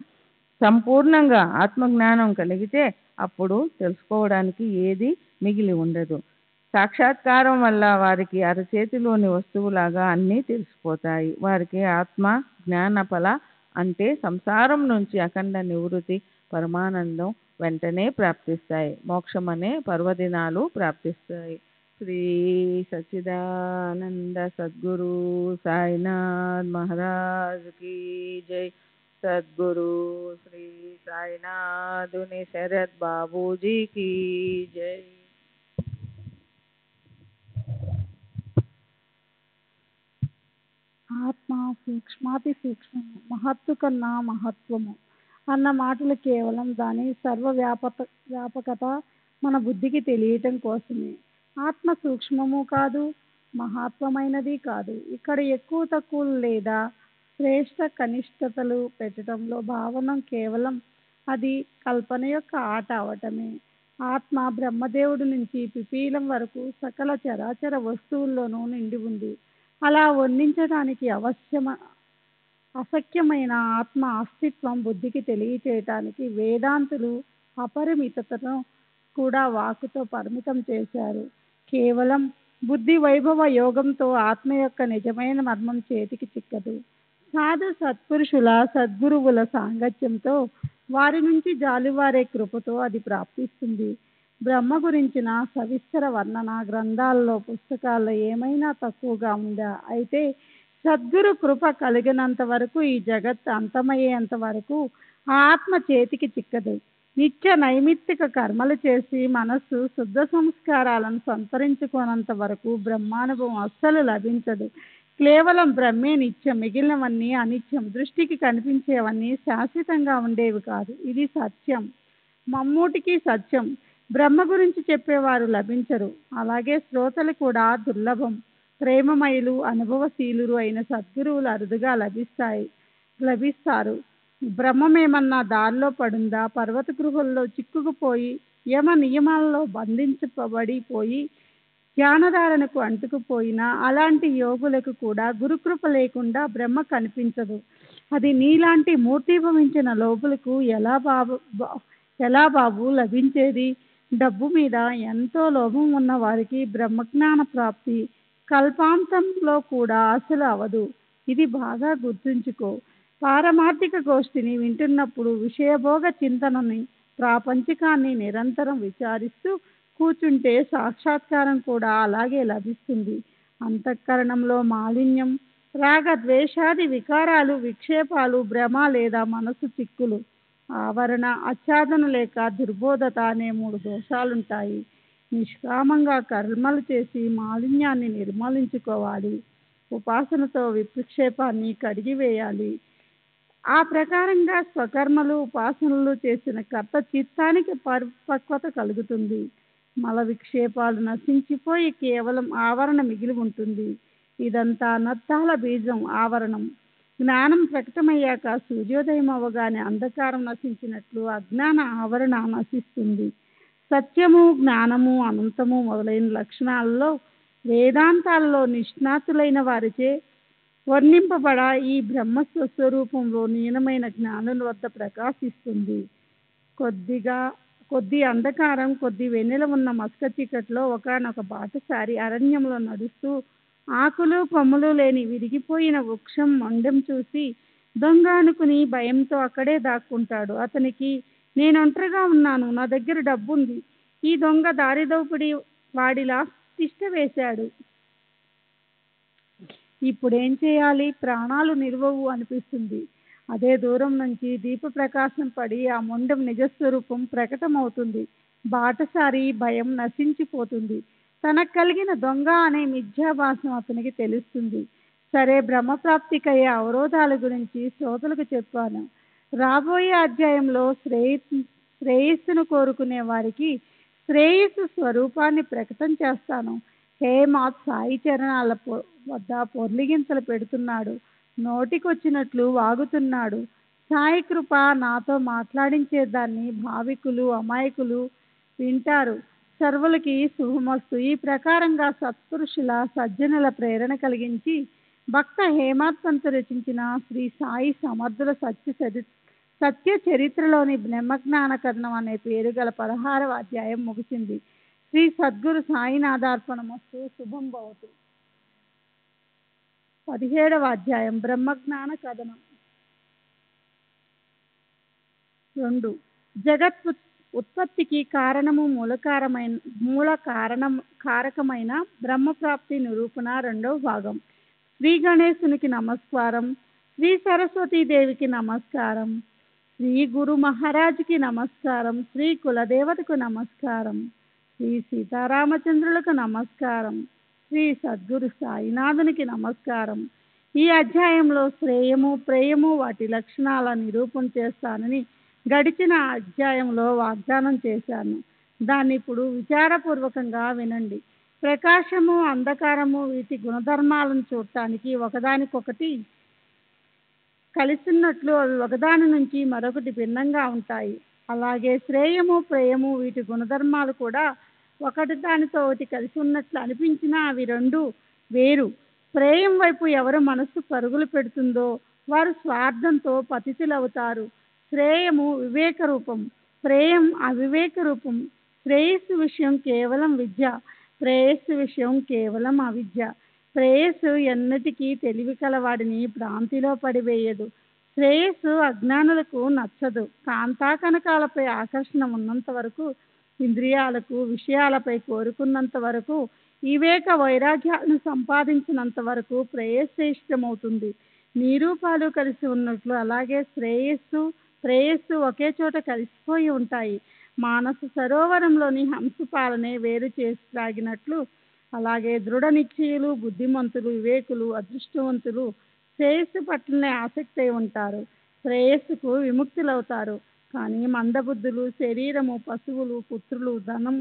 S3: సంపూర్ణంగా ఆత్మజ్ఞానం కలిగితే అప్పుడు తెలుసుకోవడానికి ఏది మిగిలి ఉండదు. సాక్షాత్కారం వల్ల వారికి అరచేతిలోని వస్తువులాగా అన్నీ తెలిసిపోతాయి. వారికి ఆత్మ జ్ఞానఫల అంటే సంసారం నుంచి అఖండ నివృత్తి, పరమానందం వెంటనే ప్రాప్తిస్తాయి. మోక్షం అనే పర్వదినాలు ప్రాప్తిస్తాయి. శ్రీ సచ్చిదానంద సద్గురు సాయినాథ్ మహారాజ్ की जय. सद्गुरु श्री साईनाथ शरद बाबूजी की जय.
S4: ఆత్మ సూక్ష్మాతి సూక్ష్మము, మహత్తు కన్నా మహత్వము అన్న మాటలు కేవలం దాని వ్యాపకత మన బుద్ధికి తెలియటం కోసమే. ఆత్మ సూక్ష్మము కాదు, మహత్వమైనది కాదు. ఇక్కడ ఎక్కువ తక్కువలు లేదా శ్రేష్ట కనిష్టతలు పెట్టడంలో భావన కేవలం అది కల్పన యొక్క ఆట అవటమే. ఆత్మ బ్రహ్మదేవుడి నుంచి పిపీలం వరకు సకల చరాచర వస్తువుల్లోనూ నిండి ఉంది. అలా వర్ణించడానికి అసఖ్యమైన ఆత్మ అస్తిత్వం బుద్ధికి తెలియచేయటానికి వేదాంతులు అపరిమితతను కూడా వాక్కుతో పరిమితం చేశారు. కేవలం బుద్ధి వైభవ యోగంతో ఆత్మ యొక్క నిజమైన మర్మం చేతికి చిక్కదు. సాధు సత్పురుషుల సద్గురువుల సాంగత్యంతో వారి నుంచి జాలువారే కృపతో అది ప్రాప్తిస్తుంది. బ్రహ్మ గురించిన సవిస్తర వర్ణన గ్రంథాల్లో పుస్తకాల్లో ఏమైనా తక్కువగా ఉందా? అయితే సద్గురు కృప కలిగినంత వరకు ఈ జగత్ అంతమయ్యేంత వరకు ఆ ఆత్మ చేతికి చిక్కదు. నిత్య నైమిత్తిక కర్మలు చేసి మనస్సు శుద్ధ సంస్కారాలను సంతరించుకోనంత వరకు బ్రహ్మానుభవం అస్సలు లభించదు. కేవలం బ్రహ్మే నిత్యం, మిగిలినవన్నీ అనిత్యం. దృష్టికి కనిపించేవన్నీ శాశ్వతంగా ఉండేవి కాదు. ఇది సత్యం, మమ్మూటికి సత్యం. బ్రహ్మ గురించి చెప్పేవారు లభించరు. అలాగే శ్రోతలు కూడా దుర్లభం. ప్రేమమయులు అనుభవశీలురు అయిన సద్గురువులు అరుదుగా లభిస్తారు. బ్రహ్మమేమన్నా దారిలో పడుందా? పర్వత గృహంలో చిక్కుకుపోయి యమ నియమాలలో బంధించబడిపోయి జ్ఞానధారణకు అంటుకుపోయిన అలాంటి యోగులకు కూడా గురుకృప లేకుండా బ్రహ్మ కనిపించదు. అది నీలాంటి మూర్తిభవించిన లోపులకు ఎలా బాబు లభించేది? డబ్బు మీద ఎంతో లోభం ఉన్న వారికి బ్రహ్మజ్ఞాన ప్రాప్తి కల్పాంతంలో కూడా అసలు అవదు. ఇది బాగా గుర్తుంచుకో. పారమార్థిక గోష్ఠిని వింటున్నప్పుడు విషయభోగ చింతనని, ప్రాపంచికాన్ని నిరంతరం విచారిస్తూ కూర్చుంటే సాక్షాత్కారం కూడా అలాగే లభిస్తుంది. అంతఃకరణంలో మాలిన్యం, రాగ ద్వేషాది వికారాలు, విక్షేపాలు, భ్రమ లేదా మనసు చిక్కులు, ఆవరణ, ఆచ్ఛాదన లేక దుర్బోధత అనే 3 దోషాలుంటాయి. నిష్కామంగా కర్మలు చేసి మాలిన్యాన్ని నిర్మూలించుకోవాలి. ఉపాసనతో విక్షేపాన్ని కడిగివేయాలి. ఆ ప్రకారంగా స్వకర్మలు ఉపాసనలు చేసిన కర్త చిత్తానికి పరిపక్వత కలుగుతుంది. మల విక్షేపాలు నశించిపోయి కేవలం ఆవరణ మిగిలి ఉంటుంది. ఇదంతా అనర్థాల బీజం, ఆవరణం. జ్ఞానం ప్రకటమయ్యాక సూర్యోదయం అవ్వగానే అంధకారం నశించినట్లు అజ్ఞాన ఆవరణ నశిస్తుంది. సత్యము, జ్ఞానము, అనంతము మొదలైన లక్షణాలలో వేదాంతాల్లో నిష్ణాతులైన వారిచే వర్ణింపబడ ఈ బ్రహ్మ స్వస్వరూపంలో లీనమైన జ్ఞానుల వద్ద ప్రకాశిస్తుంది. కొద్ది అంధకారం, కొద్ది వెన్నెల ఉన్న మసక చీకట్లో ఒకానొక బాటసారి అరణ్యంలో నడుస్తూ ఆకులు కొమ్మలు లేని విరిగిపోయిన వృక్షం మొండెం చూసి దొంగ అనుకుని భయంతో అక్కడే దాక్కుంటాడు. అతనికి నేను ఒంటరిగా ఉన్నాను, నా దగ్గర డబ్బుంది, ఈ దొంగ దారిదోపిడి వాడిలా తిష్ట వేశాడు, ఇప్పుడేం చేయాలి? ప్రాణాలు నిలవవు అనిపిస్తుంది. అదే దూరం నుంచి దీప ప్రకాశం పడి ఆ మొండెం నిజస్వరూపం ప్రకటమవుతుంది. బాటసారి భయం నశించిపోతుంది. తనకు కలిగిన దొంగ అనే మిథ్యాభాసం అతనికి తెలుస్తుంది. సరే, బ్రహ్మప్రాప్తికయ్యే అవరోధాల గురించి శ్రోతలకు చెప్పాను. రాబోయే అధ్యాయంలో శ్రేయస్సును కోరుకునే వారికి శ్రేయస్సు స్వరూపాన్ని ప్రకటన చేస్తాను. హేమాత్ సాయి చరణాల వద్ద పొర్లిగింతలు పెడుతున్నాడు, నోటికొచ్చినట్లు వాగుతున్నాడు. సాయి కృప నాతో మాట్లాడించేదాన్ని భావికులు, అమాయకులు వింటారు. సర్వులకి శుభమస్తు. ఈ ప్రకారంగా సత్పురుషుల సజ్జనుల ప్రేరణ కలిగించి భక్త హేమాత్ పంతు రచించిన శ్రీ సాయి సమర్థుల సత్య చరిత్రలోని బ్రహ్మజ్ఞాన కథనం అనే పేరు గల 16వ అధ్యాయం ముగిసింది. శ్రీ సద్గురు సాయినాథార్పణమస్తు. శుభం భవతు. 17వ అధ్యాయం బ్రహ్మజ్ఞాన కథనం. 2. జగత్ ఉత్పత్తికి కారణము కారకమైన బ్రహ్మప్రాప్తి నిరూపణ. 2వ భాగం. శ్రీ గణేశునికి నమస్కారం, శ్రీ సరస్వతీదేవికి నమస్కారం, శ్రీ గురు మహారాజుకి నమస్కారం, శ్రీ కులదేవతకు నమస్కారం, శ్రీ సీతారామచంద్రులకు నమస్కారం, శ్రీ సద్గురు సాయినాథునికి నమస్కారం. ఈ అధ్యాయంలో శ్రేయము, ప్రేయము, వాటి లక్షణాల నిరూపణ చేస్తానని గడిచిన అధ్యాయంలో వాగ్దానం చేశాను. దాన్ని ఇప్పుడు విచారపూర్వకంగా వినండి. ప్రకాశము, అంధకారము, వీటి గుణధర్మాలను చూడటానికి ఒకదానికొకటి కలిసిన్నట్లు అవి ఒకదాని నుంచి మరొకటి భిన్నంగా ఉంటాయి. అలాగే శ్రేయము, ప్రేయము, వీటి గుణధర్మాలు కూడా ఒకటి దానితో ఒకటి కలిసి ఉన్నట్లు అనిపించినా అవి రెండు వేరు. ప్రేయం వైపు ఎవరు మనస్సు పరుగులు పెడుతుందో వారు స్వార్థంతో పతితులవుతారు. శ్రేయము వివేక రూపం, ప్రేయం అవివేక రూపం. శ్రేయస్సు విషయం కేవలం విద్య, ప్రేయస్సు విషయం కేవలం అవిద్య. ప్రేయస్సు ఎన్నటికీ తెలివి కలవాడిని భ్రాంతిలో పడివేయదు. శ్రేయస్సు అజ్ఞానులకు నచ్చదు. కాంతా కనకాలపై ఆకర్షణ ఉన్నంత వరకు, ఇంద్రియాలకు విషయాలపై కోరుకున్నంత వరకు, వివేక వైరాగ్యాలను సంపాదించినంత వరకు ప్రేయస్సే ఇష్టమవుతుంది. నీరు పాలు కలిసి ఉన్నట్లు అలాగే ప్రేయస్సు ఒకే చోట కలిసిపోయి ఉంటాయి. మానస సరోవరంలోని హంసపాలనే వేరు చేసి త్రాగినట్లు అలాగే దృఢ నిశ్చయులు, బుద్ధిమంతులు, వివేకులు, అదృష్టవంతులు శ్రేయస్సు పట్లనే ఆసక్తి అయి ఉంటారు. శ్రేయస్సుకు విముక్తులవుతారు. కానీ మందబుద్ధులు శరీరము, పశువులు, పుత్రులు, ధనం,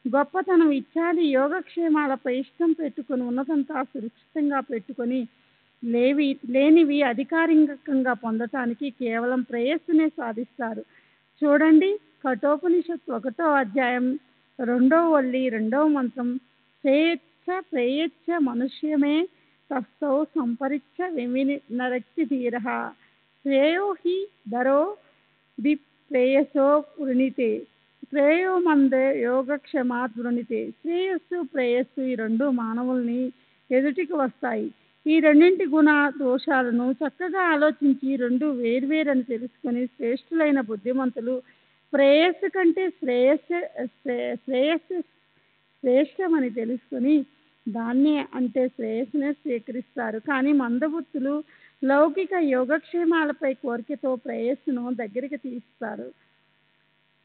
S4: గొప్పతనం ఇత్యాది యోగక్షేమాలపై ఇష్టం పెట్టుకుని ఉన్నదంతా సురక్షితంగా పెట్టుకొని లేనివి అధికారికంగా పొందటానికి కేవలం ప్రేయస్సునే సాధిస్తారు. చూడండి, కఠోపనిషత్తు 1వ అధ్యాయం 2వ వల్లి 2వ మంత్రం. ప్రేయచ్చ మనుష్యమే తస్థౌ సంపరిచ్చ వినరక్తి ధీరః శ్రేయో హి ధరో ది ప్రేయసో వృణితే శ్రేయో మందే యోగక్షేమాత్ వృణితే. శ్రేయస్సు, ప్రేయస్సు ఈ రెండు మానవుల్ని ఎదుటికి వస్తాయి. ఈ రెండింటి గుణ దోషాలను చక్కగా ఆలోచించి రెండు వేర్వేరని తెలుసుకొని శ్రేష్ఠులైన బుద్ధిమంతులు ప్రేయస్సు కంటే శ్రేయస్సు శ్రేష్టమని తెలుసుకొని దాన్నే అంటే శ్రేయస్సునే స్వీకరిస్తారు. కానీ మందబుద్ధులు లౌకిక యోగక్షేమాలపై కోరికతో ప్రేయస్సును దగ్గరికి తీస్తారు.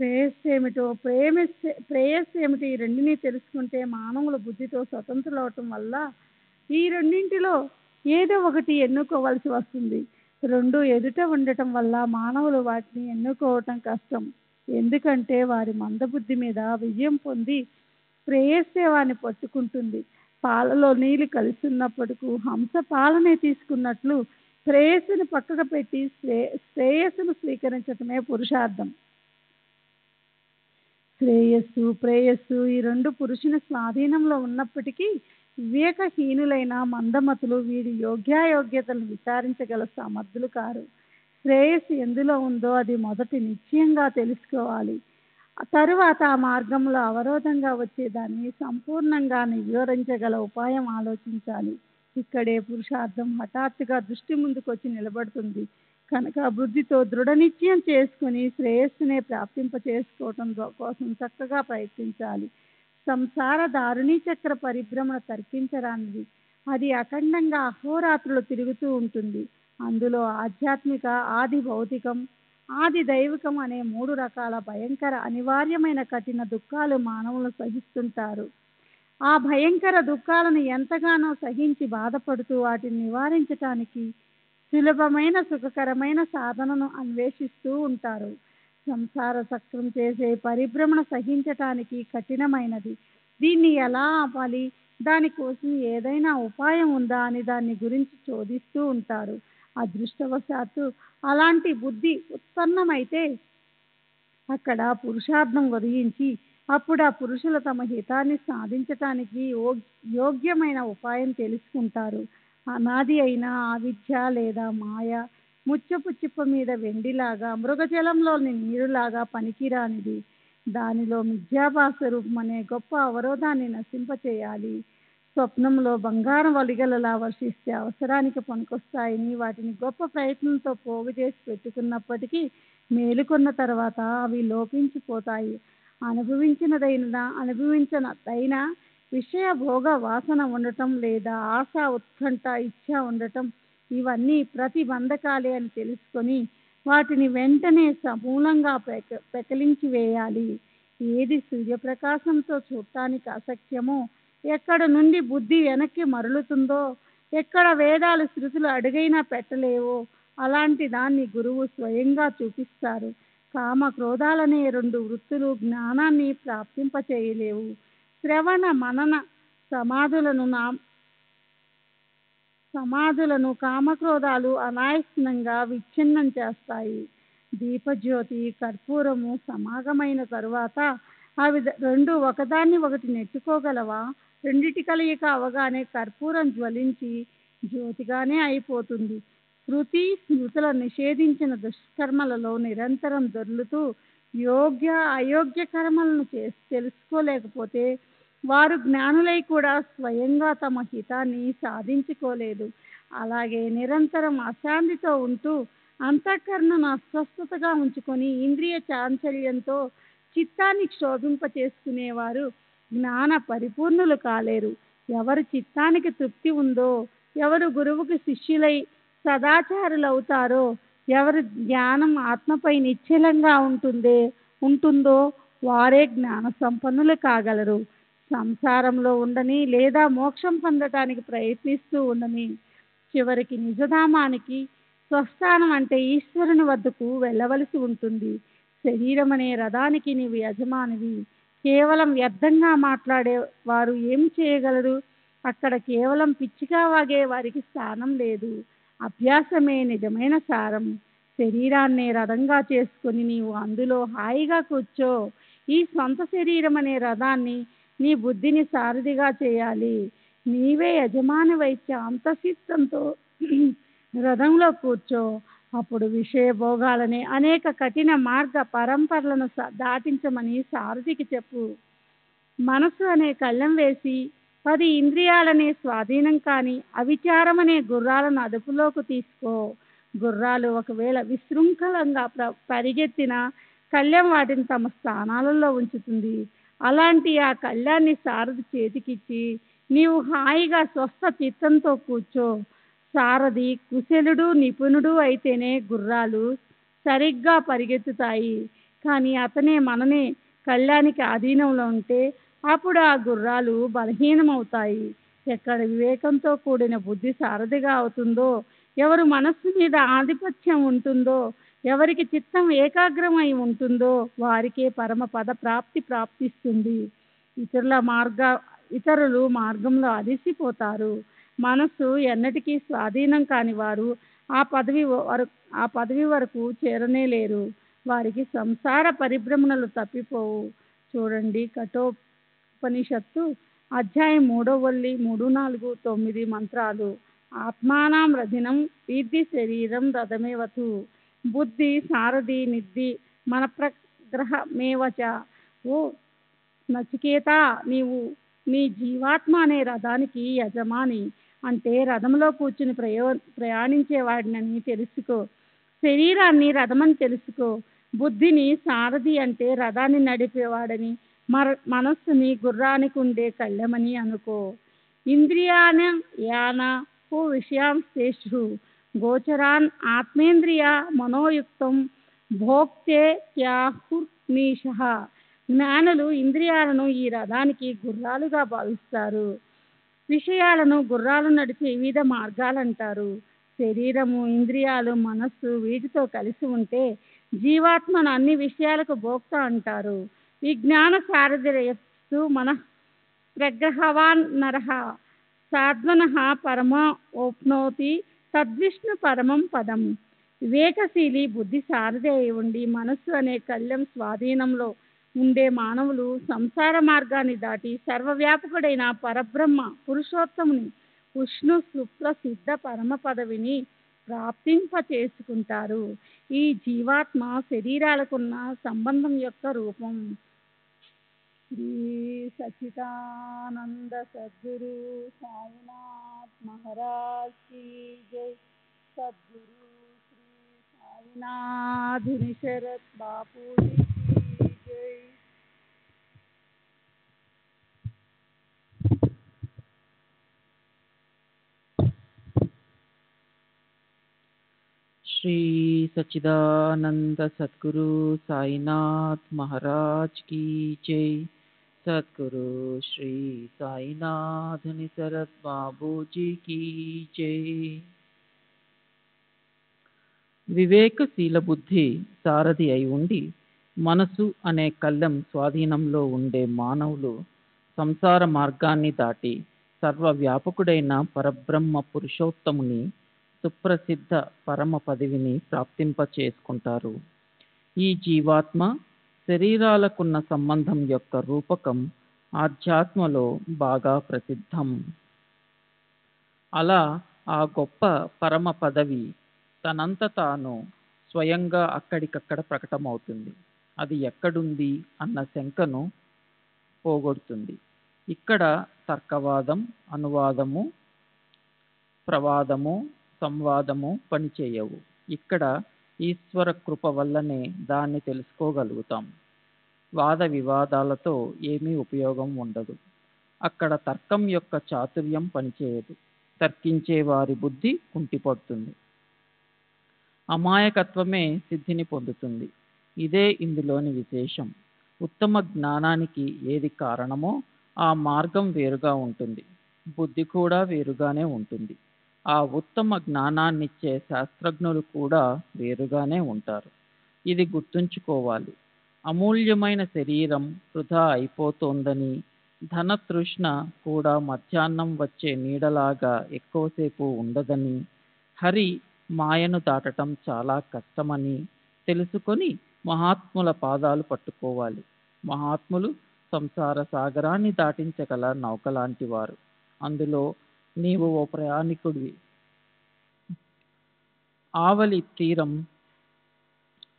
S4: ప్రేయస్సు ఏమిటో ఈ రెండిని తెలుసుకుంటే మానవుల బుద్ధితో స్వతంత్రులవటం వల్ల ఈ రెండింటిలో ఏదో ఒకటి ఎన్నుకోవలసి వస్తుంది. రెండు ఎదుట ఉండటం వల్ల మానవులు వాటిని ఎన్నుకోవటం కష్టం. ఎందుకంటే వారి మందబుద్ధి మీద విజయం పొంది ప్రేయస్సే వారిని పట్టుకుంటుంది. పాలలో నీళ్లు కలిసి ఉన్నప్పటికీ హంస పాలనే తీసుకున్నట్లు ప్రేయస్సును పక్కకు పెట్టి శ్రేయస్సును స్వీకరించటమే పురుషార్థం. శ్రేయస్సు, ప్రేయస్సు ఈ రెండు పురుషుని స్వాధీనంలో ఉన్నప్పటికీ వివేకహీనులైన మందమతులు వీరి యోగ్యాయోగ్యతలను విచారించగల సమర్థులు కారు. శ్రేయస్సు ఎందులో ఉందో అది మొదటి నిశ్చయంగా తెలుసుకోవాలి. తరువాత ఆ మార్గంలో అవరోధంగా వచ్చేదాన్ని సంపూర్ణంగా నివారించగల ఉపాయం ఆలోచించాలి. ఇక్కడే పురుషార్థం హఠాత్తుగా దృష్టి ముందుకొచ్చి నిలబడుతుంది కనుక బుద్ధితో దృఢ నిశ్చయం చేసుకుని శ్రేయస్సునే ప్రాప్తింప చేసుకోవటం కోసం చక్కగా ప్రయత్నించాలి. సంసార దారుణీ చక్ర పరిభ్రమణ తర్కించరానిది. అది అఖండంగా అహోరాత్రులు తిరుగుతూ ఉంటుంది. అందులో ఆధ్యాత్మిక, ఆది భౌతికం, ఆది దైవికం అనే 3 రకాల భయంకర అనివార్యమైన కఠిన దుఃఖాలు మానవులు సహిస్తుంటారు. ఆ భయంకర దుఃఖాలను ఎంతగానో సహించి బాధపడుతూ వాటిని నివారించటానికి సులభమైన సుఖకరమైన సాధనను అన్వేషిస్తూ ఉంటారు. సంసార చక్రం చేసే పరిభ్రమణ సహించటానికి కఠినమైనది. దీన్ని ఎలా ఆపాలి, దానికోసం ఏదైనా ఉపాయం ఉందా అని దాన్ని గురించి శోధిస్తూ ఉంటారు. అదృష్టవశాత్తు అలాంటి బుద్ధి ఉత్పన్నమైతే అక్కడ పురుషార్థం ఉదయించి అప్పుడు ఆ పురుషులు తమ హితాన్ని సాధించటానికి యోగ్యమైన ఉపాయం తెలుసుకుంటారు. అనాది అయిన అవిద్య లేదా మాయ ముచ్చపు చిప్ప మీద వెండిలాగా, మృగజలంలోని నీరులాగా పనికిరానిది. దానిలో మిథ్యాభాస రూపం అనే గొప్ప అవరోధాన్ని నశింపచేయాలి. స్వప్నంలో బంగారం వలిగలలా వర్షిస్తే అవసరానికి పనికొస్తాయని వాటిని గొప్ప ప్రయత్నంతో పోగు చేసి పెట్టుకున్నప్పటికీ మేలుకొన్న తర్వాత అవి లోపించిపోతాయి. అనుభవించనదైన విషయ భోగ వాసన ఉండటం లేదా ఆశ, ఉత్కంఠ, ఇచ్ఛ ఉండటం ఇవన్నీ ప్రతిబంధకాలే అని తెలుసుకొని వాటిని వెంటనే సమూలంగా పెకలించి వేయాలి. ఏది సూర్యప్రకాశంతో చూడటానికి అసఖ్యమో, ఎక్కడ నుండి బుద్ధి వెనక్కి మరలుతుందో, ఎక్కడ వేదాలు శృతులు అడుగైనా పెట్టలేవో అలాంటి దాన్ని గురువు స్వయంగా చూపిస్తారు. కామ క్రోధాలనే 2 వృత్తులు జ్ఞానాన్ని ప్రాప్తింపచేయలేవు. శ్రవణ మనన సమాధులను కామక్రోధాలు అనాయసంగా విచ్ఛిన్నం చేస్తాయి. దీపజ్యోతి, కర్పూరము సమాగమైన తరువాత అవి రెండు ఒకదాన్ని ఒకటి నెట్టుకోగలవా? రెండిటి కలయిక అవగానే కర్పూరం జ్వలించి జ్యోతిగానే అయిపోతుంది. శృతి స్మృతుల నిషేధించిన దుష్కర్మలలో నిరంతరం దొర్లుతూ యోగ్య అయోగ్య కర్మలను తెలుసుకోలేకపోతే వారు జ్ఞానులై కూడా స్వయంగా తమ హితాన్ని సాధించుకోలేదు. అలాగే నిరంతరం అశాంతితో ఉంటూ అంతఃకరణను అస్వస్థతగా ఉంచుకొని ఇంద్రియ చాంచల్యంతో చిత్తాన్ని క్షోభింపచేసుకునేవారు జ్ఞాన పరిపూర్ణులు కాలేరు. ఎవరు చిత్తానికి తృప్తి ఉందో, ఎవరు గురువుకి శిష్యులై సదాచారులవుతారో, ఎవరి జ్ఞానం ఆత్మపై నిశ్చలంగా ఉంటుందో వారే జ్ఞాన సంపన్నులు కాగలరు. సంసారంలో ఉండని లేదా మోక్షం పొందటానికి ప్రయత్నిస్తూ ఉండని చివరికి నిజధామానికి స్వస్థానం అంటే ఈశ్వరుని వద్దకు వెళ్ళవలసి ఉంటుంది. శరీరం అనే రథానికి నీవు యజమానివి. కేవలం వ్యర్థంగా మాట్లాడే వారు ఏం చేయగలరు? అక్కడ కేవలం పిచ్చిగా వాగే వారికి స్థానం లేదు. అభ్యాసమే నిజమైన సారం. శరీరాన్నే రథంగా చేసుకొని నీవు అందులో హాయిగా కూర్చో. ఈ సొంత శరీరం అనే రథాన్ని నీ బుద్ధిని సారథిగా చేయాలి. నీవే యజమానివై శాంతచిత్తంతో రథంలో కూర్చో. అప్పుడు విషయభోగాలనే అనేక కఠిన మార్గ పరంపరలను దాటించమని సారథికి చెప్పు. మనసు అనే కళ్ళెం వేసి 10 ఇంద్రియాలనే స్వాధీనం కాని అవిచారమనే గుర్రాలను అదుపులోకి తీసుకో. గుర్రాలు ఒకవేళ విశృంఖలంగా పరిగెత్తిన కళ్యాణ్ వాటిని తమ స్థానాలలో ఉంచుతుంది. అలాంటి ఆ కళ్యాణ్ని సారథి చేతికిచ్చి నీవు హాయిగా స్వస్థ చిత్తంతో కూర్చో. సారథి కుశలుడు నిపుణుడు అయితేనే గుర్రాలు సరిగ్గా పరిగెత్తుతాయి. కానీ అతనే మననే కళ్యాణికి అధీనంలో ఉంటే అప్పుడు ఆ గుర్రాలు బలహీనమవుతాయి. ఎక్కడ వివేకంతో కూడిన బుద్ధి సారథిగా అవుతుందో, ఎవరు మనస్సు మీద ఆధిపత్యం ఉంటుందో, ఎవరికి చిత్తం ఏకాగ్రమై ఉంటుందో వారికే పరమ పద ప్రాప్తిస్తుంది. ఇతరులు మార్గంలో అలసిపోతారు. మనస్సు ఎన్నటికీ స్వాధీనం కాని వారు ఆ పదవి వరకు చేరనేలేరు. వారికి సంసార పరిభ్రమణలు తప్పిపోవు. చూడండి కఠోపనిషత్తు అధ్యాయం 3వ వల్లి 3, 4, 9 మంత్రాలు. ఆత్మానం రథినం విద్ధి శరీరం రథమేవతు. బుద్ధి సారథి నిద్ధి మన ప్రగ్రహమేవచ. ఓ నచికేత, నీవు నీ జీవాత్మ అనే రథానికి యజమాని. అంటే రథంలో కూర్చుని ప్రయాణించేవాడినని తెలుసుకో. శరీరాన్ని రథమని తెలుసుకో. బుద్ధిని సారథి అంటే రథాన్ని నడిపేవాడని, మనస్సుని గుర్రానికి ఉండే కళ్ళెమని అనుకో. ఇంద్రియాన యాన ఓ విషయాంశేషు గోచరాన్ ఆత్మేంద్రియ మనోయుక్తం భోక్తే త్యాహుర్నీశ. జ్ఞానులు ఇంద్రియాలను ఈ రథానికి గుర్రాలుగా భావిస్తారు. విషయాలను గుర్రాలు నడిచే వివిధ మార్గాలంటారు. శరీరము, ఇంద్రియాలు, మనస్సు వీటితో కలిసి ఉంటే జీవాత్మను అన్ని విషయాలకు భోక్త అంటారు. విజ్ఞాన సారథిరయస్తు మన ప్రగ్రహవాన్ నరః సాధ్వనః పరమోప్నోతి తద్విష్ణు పరమం పదం. వివేకశీలి బుద్ధి సారథి అయి ఉండి మనస్సు అనే కళ్యం స్వాధీనంలో ఉండే మానవులు సంసార మార్గాన్ని దాటి సర్వవ్యాపకుడైన పరబ్రహ్మ పురుషోత్తముని విష్ణు సుప్రసిద్ధ పరమ పదవిని ప్రాప్తింప చేసుకుంటారు. ఈ జీవాత్మ శరీరాలకున్న సంబంధం యొక్క రూపం. శ్రీ సచ్చిదానంద సద్గురు సాయినాథ్ మహారాజ్ की जय. सद्गुरु श्री साईनाथ निशरत बापू जी की जय.
S3: श्री सच्चिदानंद सद्गुरु साईनाथ महाराज की जय. सद्गुरु श्री साईनाथ निसरत बाबू जी की जय. వివేకశీల బుద్ధి సారథి అయి ఉండి మనసు అనే కళ్ళెం స్వాధీనంలో ఉండే మానవులు సంసార మార్గాన్ని దాటి సర్వవ్యాపకుడైన పరబ్రహ్మ పురుషోత్తముని సుప్రసిద్ధ పరమ పదవిని ప్రాప్తింప చేసుకుంటారు. ఈ జీవాత్మ శరీరాలకున్న సంబంధం యొక్క రూపకం ఆధ్యాత్మలో బాగా ప్రసిద్ధం. అలా ఆ గొప్ప పరమ పదవి తనంత తాను స్వయంగా అక్కడికక్కడ ప్రకటమవుతుంది. అది ఎక్కడుంది అన్న శంకను పోగొడుతుంది.
S5: ఇక్కడ తర్కవాదం, అనువాదము, ప్రవాదము, సంవాదము పనిచేయవు. ఇక్కడ ఈశ్వర కృప వల్లనే దాన్ని తెలుసుకోగలుగుతాం. వాద వివాదాలతో ఏమీ ఉపయోగం ఉండదు. అక్కడ తర్కం యొక్క చాతుర్యం పనిచేయదు. తర్కించే వారి బుద్ధి కుంటిపడుతుంది. అమాయకత్వమే సిద్ధిని పొందుతుంది. ఇదే ఇందులోని విశేషం. ఉత్తమ జ్ఞానానికి ఏది కారణమో ఆ మార్గం వేరుగా ఉంటుంది. బుద్ధి కూడా వేరుగానే ఉంటుంది. ఆ ఉత్తమ జ్ఞానాన్నిచ్చే శాస్త్రజ్ఞులు కూడా వేరుగానే ఉంటారు. ఇది గుర్తుంచుకోవాలి. అమూల్యమైన శరీరం వృధా అయిపోతోందని, ధనతృష్ణ కూడా మధ్యాహ్నం వచ్చే నీడలాగా ఎక్కువసేపు ఉండదని, హరి మాయను దాటటం చాలా కష్టమని తెలుసుకొని మహాత్ముల పాదాలు పట్టుకోవాలి. మహాత్ములు సంసార సాగరాన్ని దాటించగల నౌకలాంటి వారు. అందులో నీవు ఓ ప్రయాణికుడివి. ఆవలి తీరం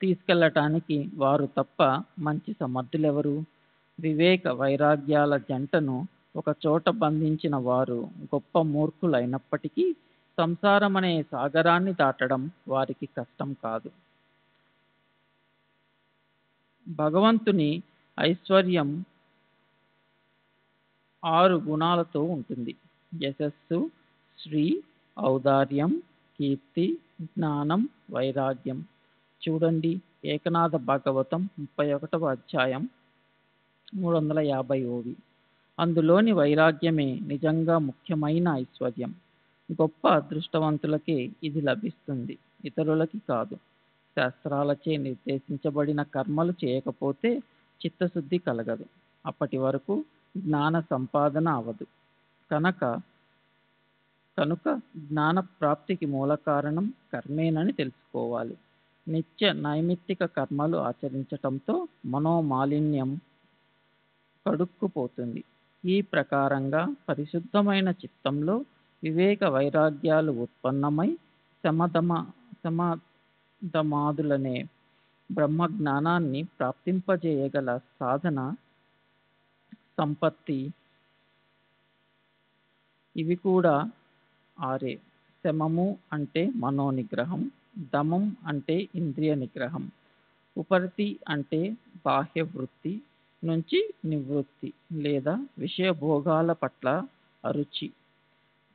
S5: తీసుకెళ్ళటానికి వారు తప్ప మంచి సమర్థులెవరు? వివేక వైరాగ్యాల జంటను ఒక చోట బంధించిన వారు గొప్ప మూర్ఖులైనప్పటికీ సంసారమనే సాగరాన్ని దాటడం వారికి కష్టం కాదు. భగవంతుని ఐశ్వర్యం 6 గుణాలతో ఉంటుంది. యశస్సు, శ్రీ, ఔదార్యం, కీర్తి, జ్ఞానం, వైరాగ్యం. చూడండి ఏకనాథ భాగవతం 31వ అధ్యాయం 350 ఓవి. అందులోని వైరాగ్యమే నిజంగా ముఖ్యమైన ఐశ్వర్యం. గొప్ప అదృష్టవంతులకే ఇది లభిస్తుంది, ఇతరులకి కాదు. శాస్త్రాలచే నిర్దేశించబడిన కర్మలు చేయకపోతే చిత్తశుద్ధి కలగదు. అప్పటి వరకు జ్ఞాన సంపాదన అవదు. కనుక జ్ఞాన ప్రాప్తికి మూల కారణం కర్మేనని తెలుసుకోవాలి. నిత్య నైమిత్తిక కర్మలు ఆచరించటంతో మనోమాలిన్యం కడుక్కుపోతుంది. ఈ ప్రకారంగా పరిశుద్ధమైన చిత్తంలో వివేక వైరాగ్యాలు ఉత్పన్నమై శమదమాదులనే బ్రహ్మజ్ఞానాన్ని ప్రాప్తింపజేయగల సాధన సంపత్తి. ఇవి కూడా 6. శమము అంటే మనోనిగ్రహం, దమం అంటే ఇంద్రియ నిగ్రహం, ఉపరతి అంటే బాహ్య వృత్తి నుంచి నివృత్తి లేదా విషయభోగాల పట్ల అరుచి,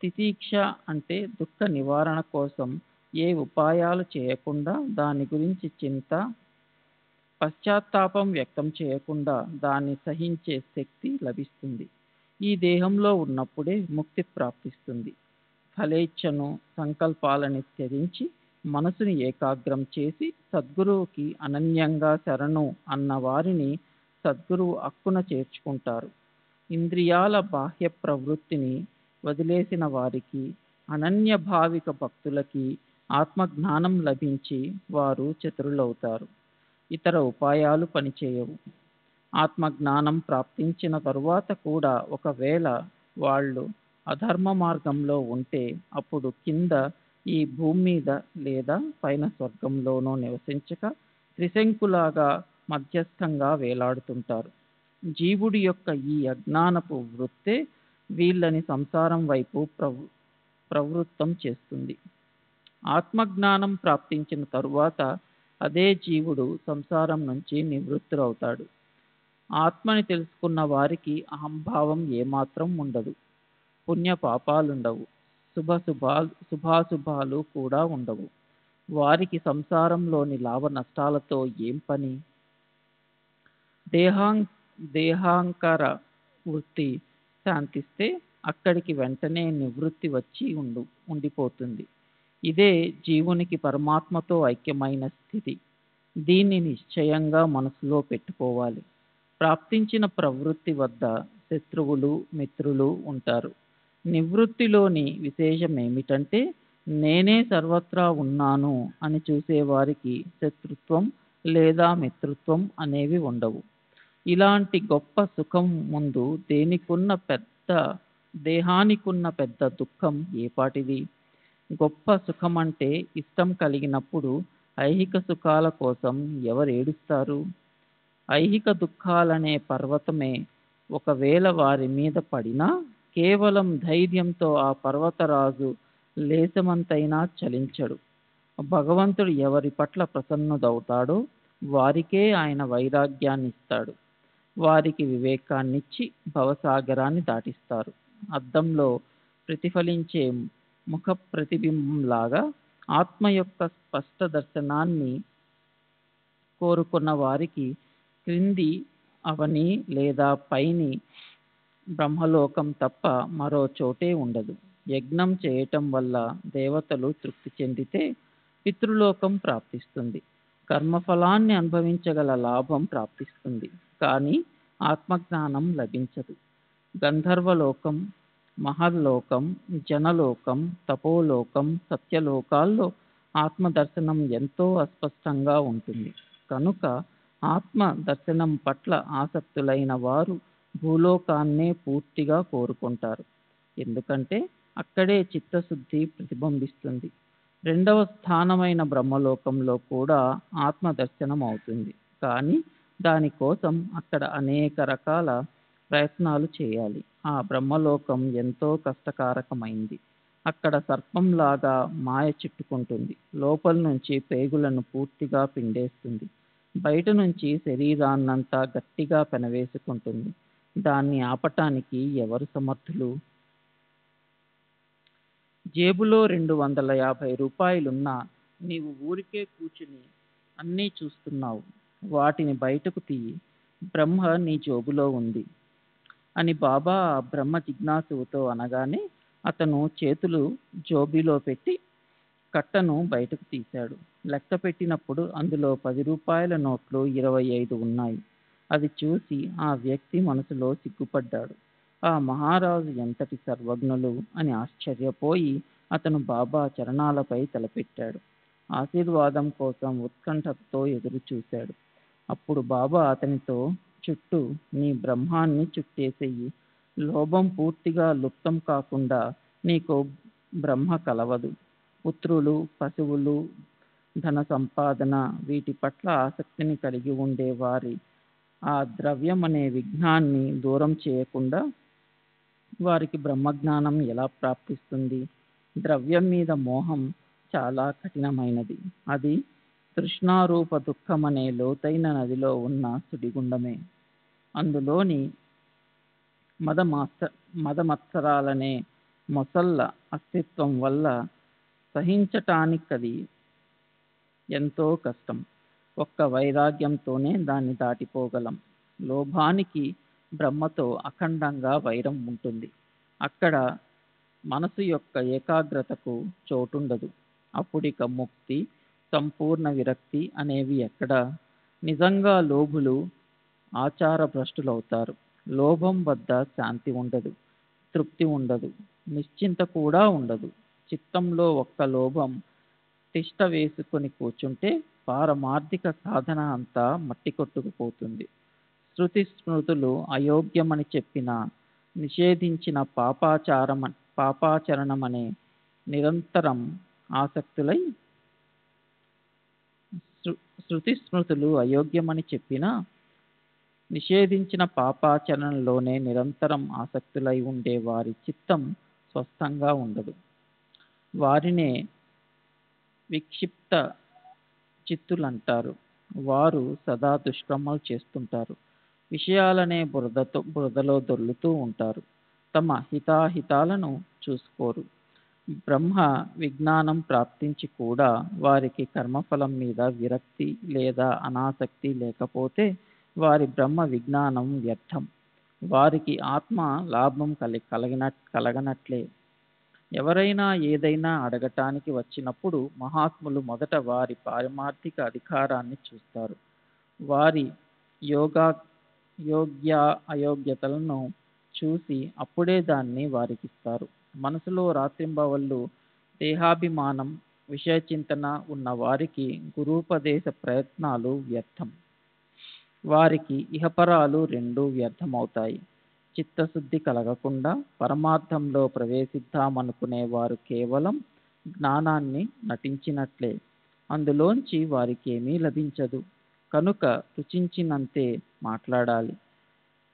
S5: తితీక్ష అంటే దుఃఖ నివారణ కోసం ఏ ఉపాయాలు చేయకుండా దాని గురించి చింత, పశ్చాత్తాపం వ్యక్తం చేయకుండా దాన్ని సహించే శక్తి లభిస్తుంది. ఈ దేహంలో ఉన్నప్పుడే ముక్తి ప్రాప్తిస్తుంది. ఫలేచ్ఛను, సంకల్పాలని త్యజించి మనసుని ఏకాగ్రం చేసి సద్గురువుకి అనన్యంగా శరణు అన్న వారిని సద్గురువు అక్కున చేర్చుకుంటారు. ఇంద్రియాల బాహ్య ప్రవృత్తిని వదిలేసిన వారికి, అనన్య భావిక భక్తులకి ఆత్మజ్ఞానం లభించి వారు చతురులవుతారు. ఇతర ఉపాయాలు పనిచేయవు. ఆత్మజ్ఞానం ప్రాప్తించిన తరువాత కూడా ఒకవేళ వాళ్ళు అధర్మ మార్గంలో ఉంటే అప్పుడు కింద ఈ భూమి మీద లేదా పైన స్వర్గంలోనో నివసించక త్రిశంకులాగా మధ్యస్థంగా వేలాడుతుంటారు. జీవుడి యొక్క ఈ అజ్ఞానపు వృత్తే వీళ్ళని సంసారం వైపు ప్రవృత్తం చేస్తుంది. ఆత్మజ్ఞానం ప్రాప్తించిన తరువాత అదే జీవుడు సంసారం నుంచి నివృత్తులవుతాడు. ఆత్మని తెలుసుకున్న వారికి అహంభావం ఏమాత్రం ఉండదు. పుణ్య పాపాలుండవు. శుభాశుభాలు కూడా ఉండవు. వారికి సంసారంలోని లాభ నష్టాలతో ఏం పని? దేహాంకర వృత్తి శాంతిస్తే అక్కడికి వెంటనే నివృత్తి వచ్చి ఉండిపోతుంది. ఇదే జీవునికి పరమాత్మతో ఐక్యమైన స్థితి. దీన్ని నిశ్చయంగా మనసులో పెట్టుకోవాలి. ప్రాప్తించిన ప్రవృత్తి వద్ద శత్రువులు, మిత్రులు ఉంటారు. నివృత్తిలోని విశేషం ఏమిటంటే నేనే సర్వత్రా ఉన్నాను అని చూసేవారికి శత్రుత్వం లేదా మిత్రుత్వం అనేవి ఉండవు. ఇలాంటి గొప్ప సుఖం ముందు దేహానికున్న పెద్ద దుఃఖం ఏపాటిది? గొప్ప సుఖమంటే ఇష్టం కలిగినప్పుడు ఐహిక సుఖాల కోసం ఎవరు ఏడుస్తారు? ఐహిక దుఃఖాలనే పర్వతమే ఒకవేళ వారి మీద పడినా కేవలం ధైర్యంతో ఆ పర్వతరాజు లేశమంతైనా చలించడు. భగవంతుడు ఎవరి పట్ల ప్రసన్నుడవుతాడో వారికే ఆయన వైరాగ్యాన్ని ఇస్తాడు. వారికి వివేకాన్నిచ్చి భవసాగరాన్ని దాటిస్తారు. అద్దంలో ప్రతిఫలించే ముఖ ప్రతిబింబంలాగా ఆత్మ యొక్క స్పష్ట దర్శనాన్ని కోరుకున్న వారికి క్రింది అవని లేదా పైని బ్రహ్మలోకం తప్ప మరో చోటే ఉండదు. యజ్ఞం చేయటం వల్ల దేవతలు తృప్తి చెందితే పితృలోకం ప్రాప్తిస్తుంది. కర్మఫలాన్ని అనుభవించగల లాభం ప్రాప్తిస్తుంది, కానీ ఆత్మజ్ఞానం లభించదు. గంధర్వలోకం, మహర్లోకం, జనలోకం, తపోలోకం, సత్యలోకాల్లో ఆత్మదర్శనం ఎంతో అస్పష్టంగా ఉంటుంది. కనుక ఆత్మ దర్శనం పట్ల ఆసక్తులైన వారు భూలోకాన్నే పూర్తిగా కోరుకుంటారు. ఎందుకంటే అక్కడే చిత్తశుద్ధి ప్రతిబింబిస్తుంది. రెండవ స్థానమైన బ్రహ్మలోకంలో కూడా ఆత్మ దర్శనం అవుతుంది, కానీ దానికోసం అక్కడ అనేక రకాల ప్రయత్నాలు చేయాలి. ఆ బ్రహ్మలోకం ఎంతో కష్టకారకమైంది. అక్కడ సర్పంలాగా మాయ చుట్టుకుంటుంది. లోపల నుంచి పేగులను పూర్తిగా పిండేస్తుంది. బయట నుంచి శరీరాన్నంతా గట్టిగా పెనవేసుకుంటుంది. దాన్ని ఆపటానికి ఎవరు సమర్థులు? జేబులో 250 రూపాయలున్నా నీవు ఊరికే కూర్చుని అన్నీ చూస్తున్నావు. వాటిని బయటకు తీయి, బ్రహ్మ నీ జోబులో ఉంది అని బాబా ఆ బ్రహ్మ జిజ్ఞాసుతో అనగానే అతను చేతులు జోబిలో పెట్టి కట్టను బయటకు తీశాడు. లెక్క పెట్టినప్పుడు అందులో 10 రూపాయల నోట్లు 25 ఉన్నాయి. అది చూసి ఆ వ్యక్తి మనసులో సిగ్గుపడ్డాడు. ఆ మహారాజు ఎంతటి సర్వజ్ఞులు అని ఆశ్చర్యపోయి అతను బాబా చరణాలపై తలపెట్టాడు. ఆశీర్వాదం కోసం ఉత్కంఠతో ఎదురు చూశాడు. అప్పుడు బాబా అతనితో, చుట్టూ నీ బ్రహ్మాన్ని చుట్టేసేయి. లోభం పూర్తిగా లుప్తం కాకుండా నీకు బ్రహ్మ కలవదు. పుత్రులు, పశువులు, ధన సంపాదన వీటి పట్ల ఆసక్తిని కలిగి ఉండే వారి ఆ ద్రవ్యం అనే విఘ్నాన్ని దూరం చేయకుండా వారికి బ్రహ్మజ్ఞానం ఎలా ప్రాప్తిస్తుంది? ద్రవ్యం మీద మోహం చాలా కఠినమైనది. అది తృష్ణారూప దుఃఖమనే లోతైన నదిలో ఉన్న సుడిగుండమే. అందులోని మదమత్సరాలనే మొసళ్ళ అస్తిత్వం వల్ల సహించటానికది ఎంతో కష్టం. ఒక్క వైరాగ్యంతోనే దాన్ని దాటిపోగలం. లోభానికి బ్రహ్మతో అఖండంగా వైరం ఉంటుంది. అక్కడ మనసు యొక్క ఏకాగ్రతకు చోటుండదు. అప్పుడిక ముక్తి, సంపూర్ణ విరక్తి అనేవి ఎక్కడా? నిజంగా లోభులు ఆచార భ్రష్టులవుతారు. లోభం వద్ద శాంతి ఉండదు, తృప్తి ఉండదు, నిశ్చింత కూడా ఉండదు. చిత్తంలో ఒక్క లోభం తిష్ట వేసుకొని కూర్చుంటే పారమార్థిక సాధన అంతా మట్టి కొట్టుకుపోతుంది. శృతి స్మృతులు అయోగ్యమని చెప్పిన నిషేధించిన పాపాచరణమనే నిరంతరం ఆసక్తులై శృతి స్మృతులు అయోగ్యమని చెప్పిన నిషేధించిన పాపాచరణలోనే నిరంతరం ఆసక్తులై ఉండే వారి చిత్తం స్వస్థంగా ఉండదు. వారినే విక్షిప్త చిత్తులంటారు. వారు సదా దుష్కర్మలు చేస్తుంటారు. విషయాలనే బురదలో దొర్లుతూ ఉంటారు. తమ హితాహితాలను చూసుకోరు. బ్రహ్మ విజ్ఞానం ప్రాప్తించి కూడా వారికి కర్మఫలం మీద విరక్తి లేదా అనాసక్తి లేకపోతే వారి బ్రహ్మ విజ్ఞానం వ్యర్థం. వారికి ఆత్మ లాభం కలగనట్లే. ఎవరైనా ఏదైనా అడగటానికి వచ్చినప్పుడు మహాత్ములు మొదట వారి పారమార్థిక అధికారాన్ని చూస్తారు. వారి యోగ్య అయోగ్యతలను చూసి అప్పుడే దాన్ని వారికిస్తారు. మనసులో రాత్రింబవళ్ళు దేహాభిమానం, విషయచింతన ఉన్న వారికి గురూపదేశ ప్రయత్నాలు వ్యర్థం. వారికి ఇహపరాలు రెండూ వ్యర్థమవుతాయి. చిత్తశుద్ధి కలగకుండా పరమార్థంలో ప్రవేశిద్దామనుకునే వారు కేవలం జ్ఞానాన్ని నటించినట్లే. అందులోంచి వారికి ఏమీ లభించదు. కనుక రుచించినంతే మాట్లాడాలి.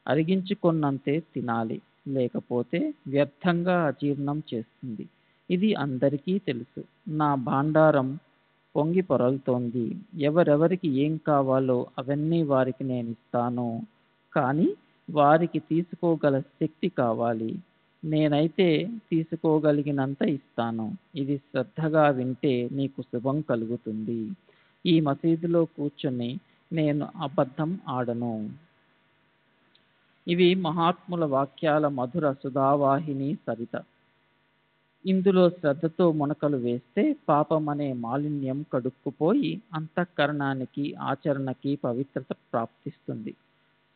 S5: అరిగించుకున్నంతే తినాలి, లేకపోతే వ్యర్థంగా అజీర్ణం చేస్తుంది. ఇది అందరికీ తెలుసు. నా భాండారం పొంగి పొరలుతోంది. ఎవరెవరికి ఏం కావాలో అవన్నీ వారికి నేనిస్తాను. కానీ వారికి తీసుకోగల శక్తి కావాలి. నేనైతే తీసుకోగలిగినంత ఇస్తాను. ఇది శ్రద్ధగా వింటే నీకు శుభం కలుగుతుంది. ఈ మసీదులో కూర్చొని నేను అబద్ధం ఆడను. ఇవి మహాత్ముల వాక్యాల మధుర సుధావాహిని సరిత. ఇందులో శ్రద్ధతో మునకలు వేస్తే పాపమనే మాలిన్యం కడుక్కుపోయి అంతఃకరణానికి ఆచరణకి పవిత్రత ప్రాప్తిస్తుంది.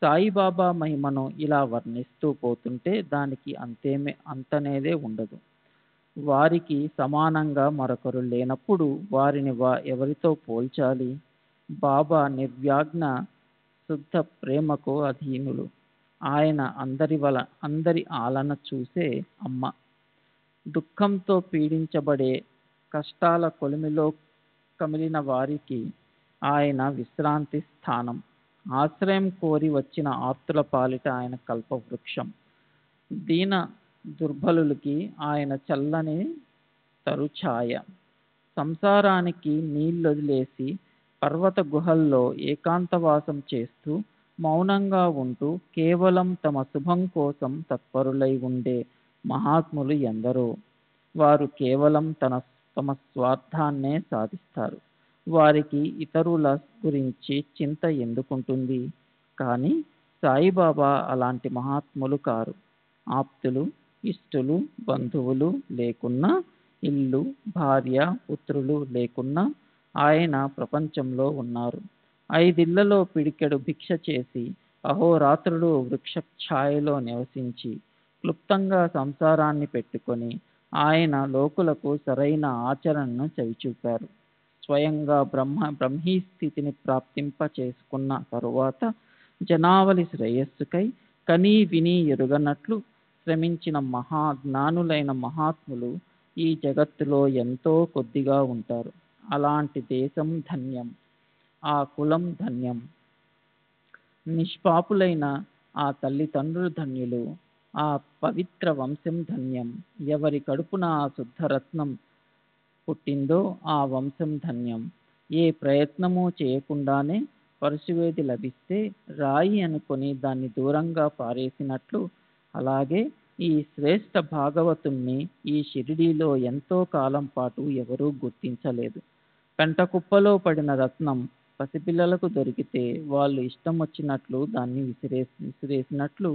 S5: సాయిబాబా మహిమను ఇలా వర్ణిస్తూ పోతుంటే దానికి అంతనేదే ఉండదు. వారికి సమానంగా మరొకరు లేనప్పుడు వారిని ఎవరితో పోల్చాలి? బాబా నిర్వ్యాజ్ఞ శుద్ధ ప్రేమకు అధీనులు. ఆయన అందరి ఆలన చూసే అమ్మ. దుఃఖంతో పీడించబడే కష్టాల కొలిమిలో కమిలిన వారికి ఆయన విశ్రాంతి స్థానం. ఆశ్రయం కోరి వచ్చిన ఆర్తుల పాలిట ఆయన కల్పవృక్షం. దీన దుర్బలులకి ఆయన చల్లని తరుఛాయ. సంసారానికి నీళ్ళొదిలేసి పర్వత గుహల్లో ఏకాంతవాసం చేస్తూ మౌనంగా ఉంటూ కేవలం తమ శుభం కోసం తత్పరులై ఉండే మహాత్ములు ఎందరో. వారు కేవలం తమ స్వార్థాన్నే సాధిస్తారు. వారికి ఇతరుల గురించి చింత ఎందుకుంటుంది? కానీ సాయిబాబా అలాంటి మహాత్ములు కారు. ఆప్తులు, ఇష్టులు, బంధువులు లేకున్నా, ఇల్లు, భార్య, పుత్రులు లేకున్నా ఆయన ప్రపంచంలో ఉన్నారు. 5 ఇళ్లలో పిడికెడు భిక్ష చేసి అహోరాత్రులు వృక్ష ఛాయలో నివసించి క్లుప్తంగా సంసారాన్ని పెట్టుకొని ఆయన లోకులకు సరైన ఆచరణను చవిచూపారు. స్వయంగా బ్రహ్మీ స్థితిని ప్రాప్తింప చేసుకున్న తరువాత జనావళి శ్రేయస్సుకై కనీ విని ఎరుగనట్లు శ్రమించిన మహాజ్ఞానులైన మహాత్ములు ఈ జగత్తులో ఎంతో కొద్దిగా ఉంటారు. అలాంటి దేశం ధన్యం, ఆ కులం ధన్యం. నిష్పాపులైన ఆ తల్లిదండ్రులు ధన్యులు, ఆ పవిత్ర వంశం ధన్యం. ఎవరి కడుపున ఆ శుద్ధరత్నం పుట్టిందో ఆ వంశం ధన్యం. ఏ ప్రయత్నమూ చేయకుండానే పరశువేది లభిస్తే రాయి అనుకొని దాన్ని దూరంగా పారేసినట్లు, అలాగే ఈ శ్రేష్ఠ భాగవతుణ్ణి ఈ షిరిడీలో ఎంతో కాలం పాటు ఎవరూ గుర్తించలేదు. పెంటకుప్పలో పడిన రత్నం పసిపిల్లలకు దొరికితే వాళ్ళు ఇష్టం వచ్చినట్లు దాన్ని విసిరేసినట్లు,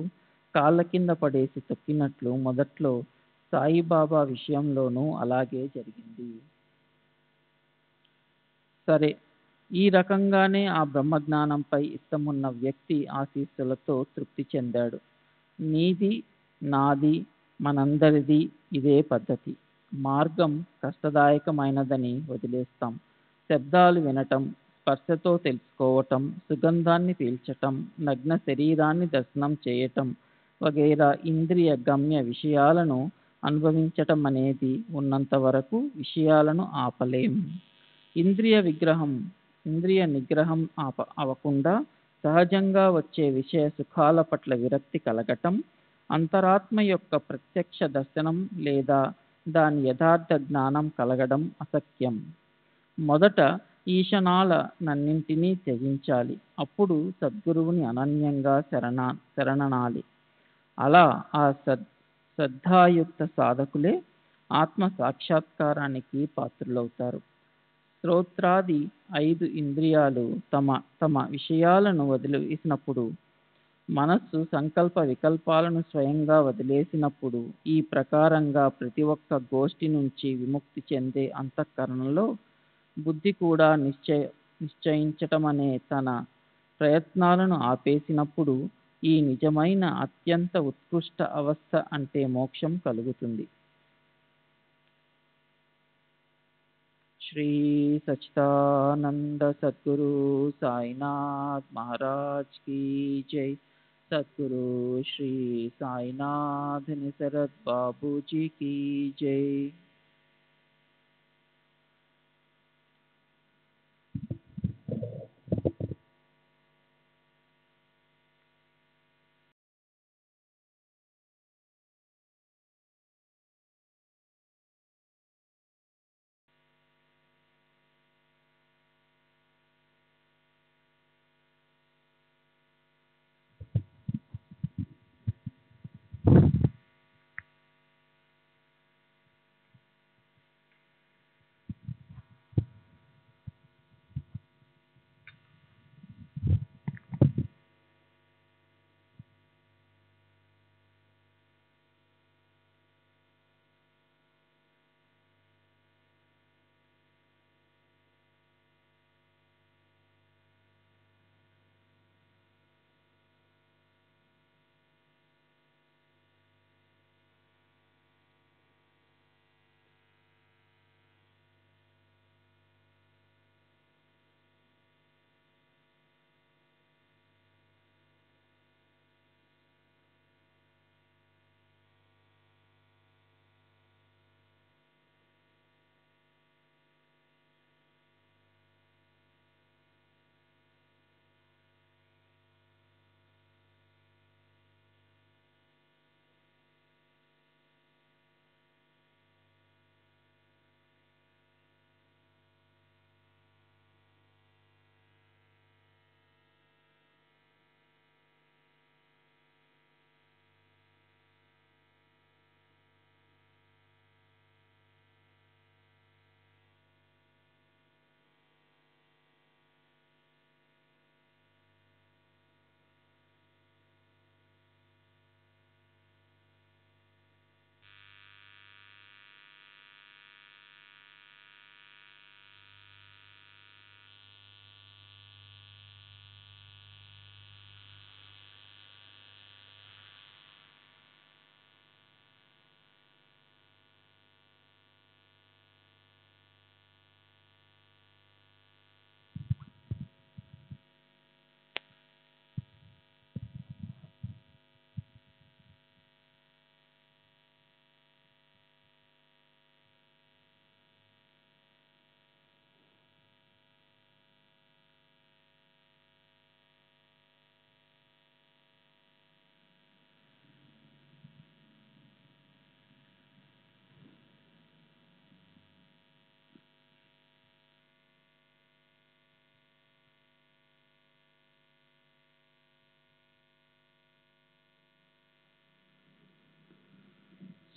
S5: కాళ్ళ కింద పడేసి తొక్కినట్లు మొదట్లో సాయిబాబా విషయంలోనూ అలాగే జరిగింది. సరే, ఈ రకంగానే ఆ బ్రహ్మజ్ఞానంపై ఇష్టమున్న వ్యక్తి ఆశీస్సులతో తృప్తి చెందాడు. నీది, నాది, మనందరిది ఇదే పద్ధతి. మార్గం కష్టదాయకమైనదని వదిలేస్తాం. శబ్దాలు వినటం, స్పర్శతో తెలుసుకోవటం, సుగంధాన్ని పీల్చటం, నగ్న శరీరాన్ని దర్శనం చేయటం వగైరా ఇంద్రియ గమ్య విషయాలను అనుభవించటం అనేది ఉన్నంత వరకు విషయాలను ఆపలేం. ఇంద్రియ నిగ్రహం అవ్వకుండా సహజంగా వచ్చే విషయ సుఖాల పట్ల విరక్తి కలగటం, అంతరాత్మ యొక్క ప్రత్యక్ష దర్శనం లేదా దాని యథార్థ జ్ఞానం కలగడం అసఖ్యం. మొదట ఈశనాలనన్నింటినీ త్యజించాలి. అప్పుడు సద్గురువుని అనన్యంగా శరణనాలి. అలా ఆ శ్రద్ధాయుక్త సాధకులే ఆత్మ సాక్షాత్కారానికి పాత్రులవుతారు. శ్రోత్రాది 5 ఇంద్రియాలు తమ విషయాలను వదిలేసినప్పుడు, మనస్సు సంకల్ప వికల్పాలను స్వయంగా వదిలేసినప్పుడు, ఈ ప్రకారంగా ప్రతి ఒక్క గోష్ఠి నుంచి విముక్తి చెందే అంతఃకరణలో బుద్ధి కూడా నిశ్చయించటమనే తన ప్రయత్నాలను ఆపేసినప్పుడు ఈ నిజమైన అత్యంత ఉత్కృష్ట అవస్థ అంటే మోక్షం కలుగుతుంది. శ్రీ సచ్చిదానంద సద్గురు సాయినాథ్ మహారాజ్ की जय. सद्गुरु श्री साईनाथ निसरत बाबू जी की जय.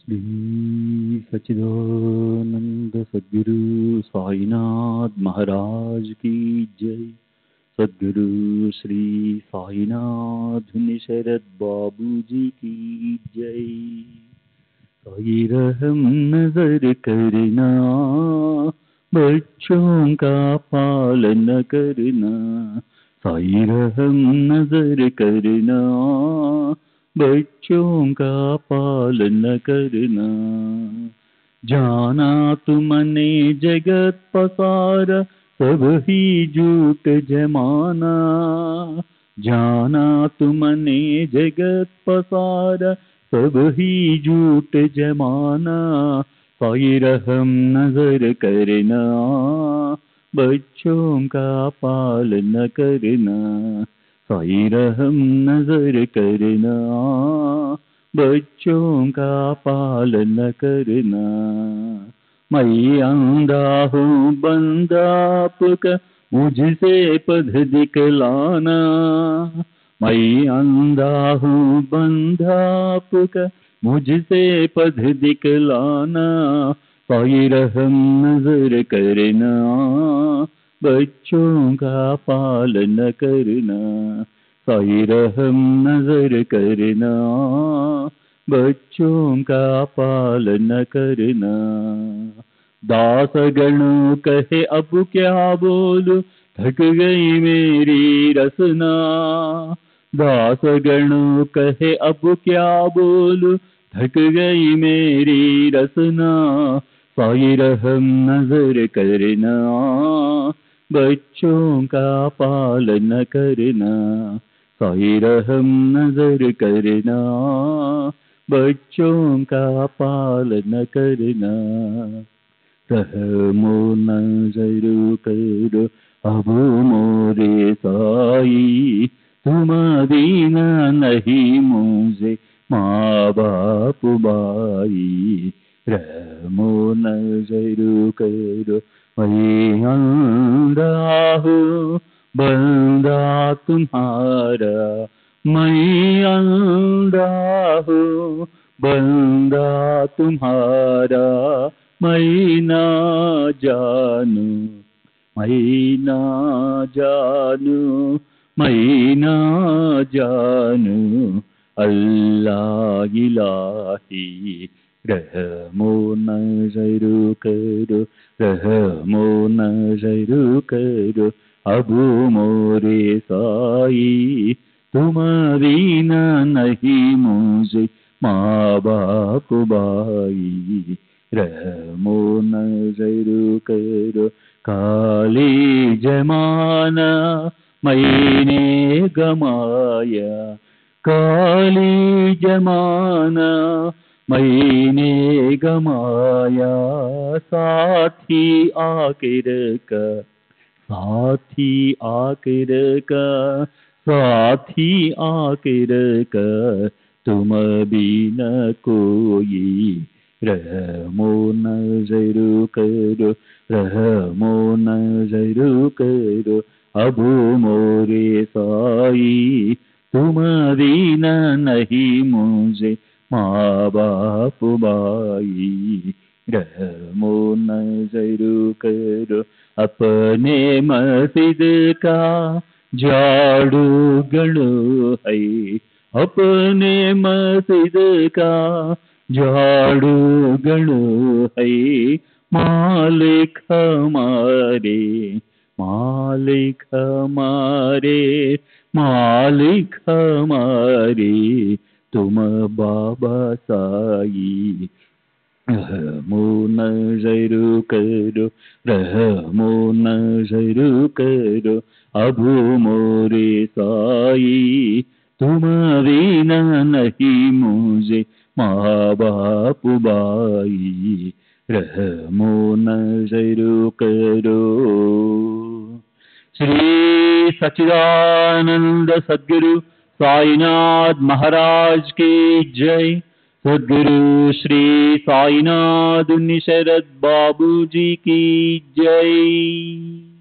S2: श्री सच्चिदानंद सद्गुरु साईनाथ महाराज की जय। सद्गुरु श्री साईनाथ शरद बाबू जी की जय। साई रहम नजर करना, बच्चों का पालन करना। साई रहम नजर करना, बच्चों का पालन करना। जाना तुमने जगत पसारा, सब ही झूठ जमाना। जाना तुमने जगत पसारा, सब ही झूठ जमाना। साई रहम नजर करना, बच्चों का पालन करना। साई रहम नजर करना, बच्चों का पालन करना। मैं अंधा हूँ बंदा आपका, मुझसे पद दिखलाना। मैं अंधा हूँ बंदा आपका, मुझसे पद दिखलाना। साई रहम नजर करना, बच्चों का पालन करना। साई रहम नजर करना, बच्चों का पालन करना। दास गणों कहे अब क्या बोलूं, थक गई मेरी रसना। दास गणों कहे अब क्या बोलूं, थक गई मेरी रसना। साई रहम नजर करना, बच्चों का पालन करना। साई रहम नजर करना, बच्चों का पालन करना। रहमो नजर करो अब मोरे साई, तुम दीना नहीं मुझे माँ बाप भाई। रहमो नजर करो मैं अंधा हूँ बंदा तुम्हारा। मैं अंधा हूँ बंदा तुम्हारा। मैं ना जानू, मैं ना जानू, मैं ना जानू अल्लाह इलाही। रहमो नजर करो, रहमो नजर करो अब मोरे साई। तुम दीना नहीं मुझे माँ बाप भाई। रहमो नजर करो काली जमाना मैंने गमाया। काली जमाना मैंने गमाया। साथी आखिर का, साथी आखिर का, साथी आखिर का तुम भी न कोई। रहमो नजर करो, रहमो नजर करो अब मोरे साई। तुम दीना नहीं मुझे माँ बाप भाई। रहमो नजर करो अपने मस्जिद का झाड़ू गणो है। अपने मस्जिद का झाड़ू गणो है। मालिक हमारे, मालिक हमारे, मालिक हमारे तुम बाबा साई। रहमो नजर करो, रहमो नजर करो अब मोरे साई। तुम दीना नहीं मुझे माँ बाप भाई। रहमो नजर करो। श्री सच्चिदानंद सद्गुरु साईनाथ महाराज की जय। सद्गुरु श्री साईनाथ शरद बाबू जी की जय।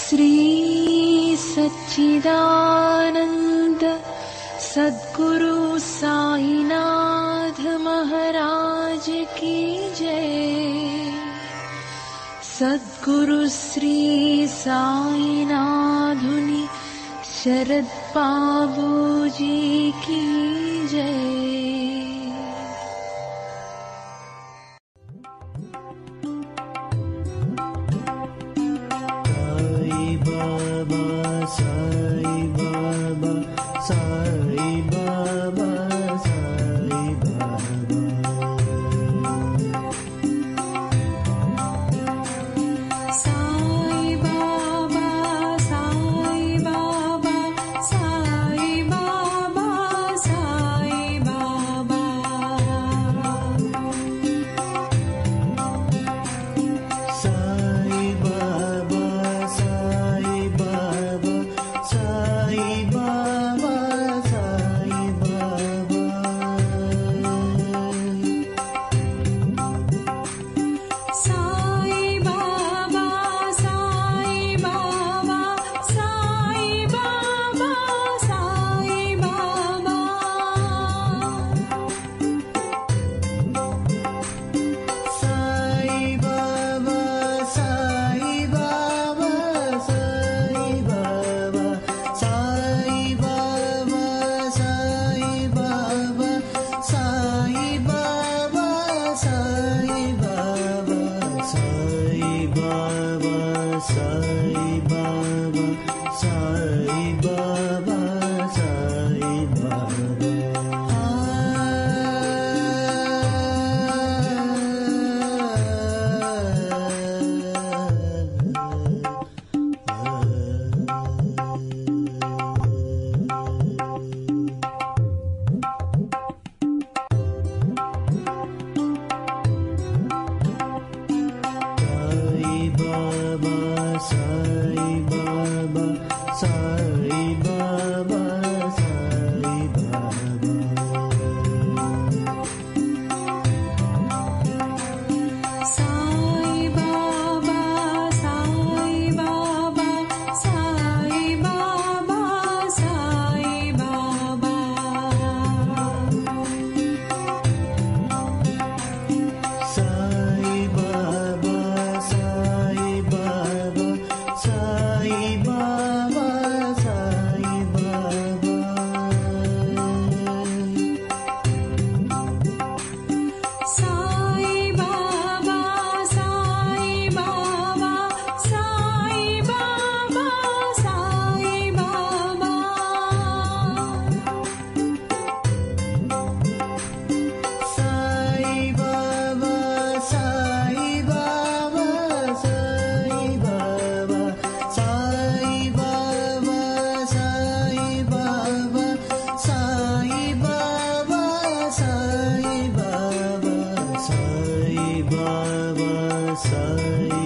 S6: श्री सच्चिदानंद सद्गुरु साईनाथ महाराज की जय। सद्गुरु श्री साईनाथुनि शरद बाबूजी की जय।
S7: Sai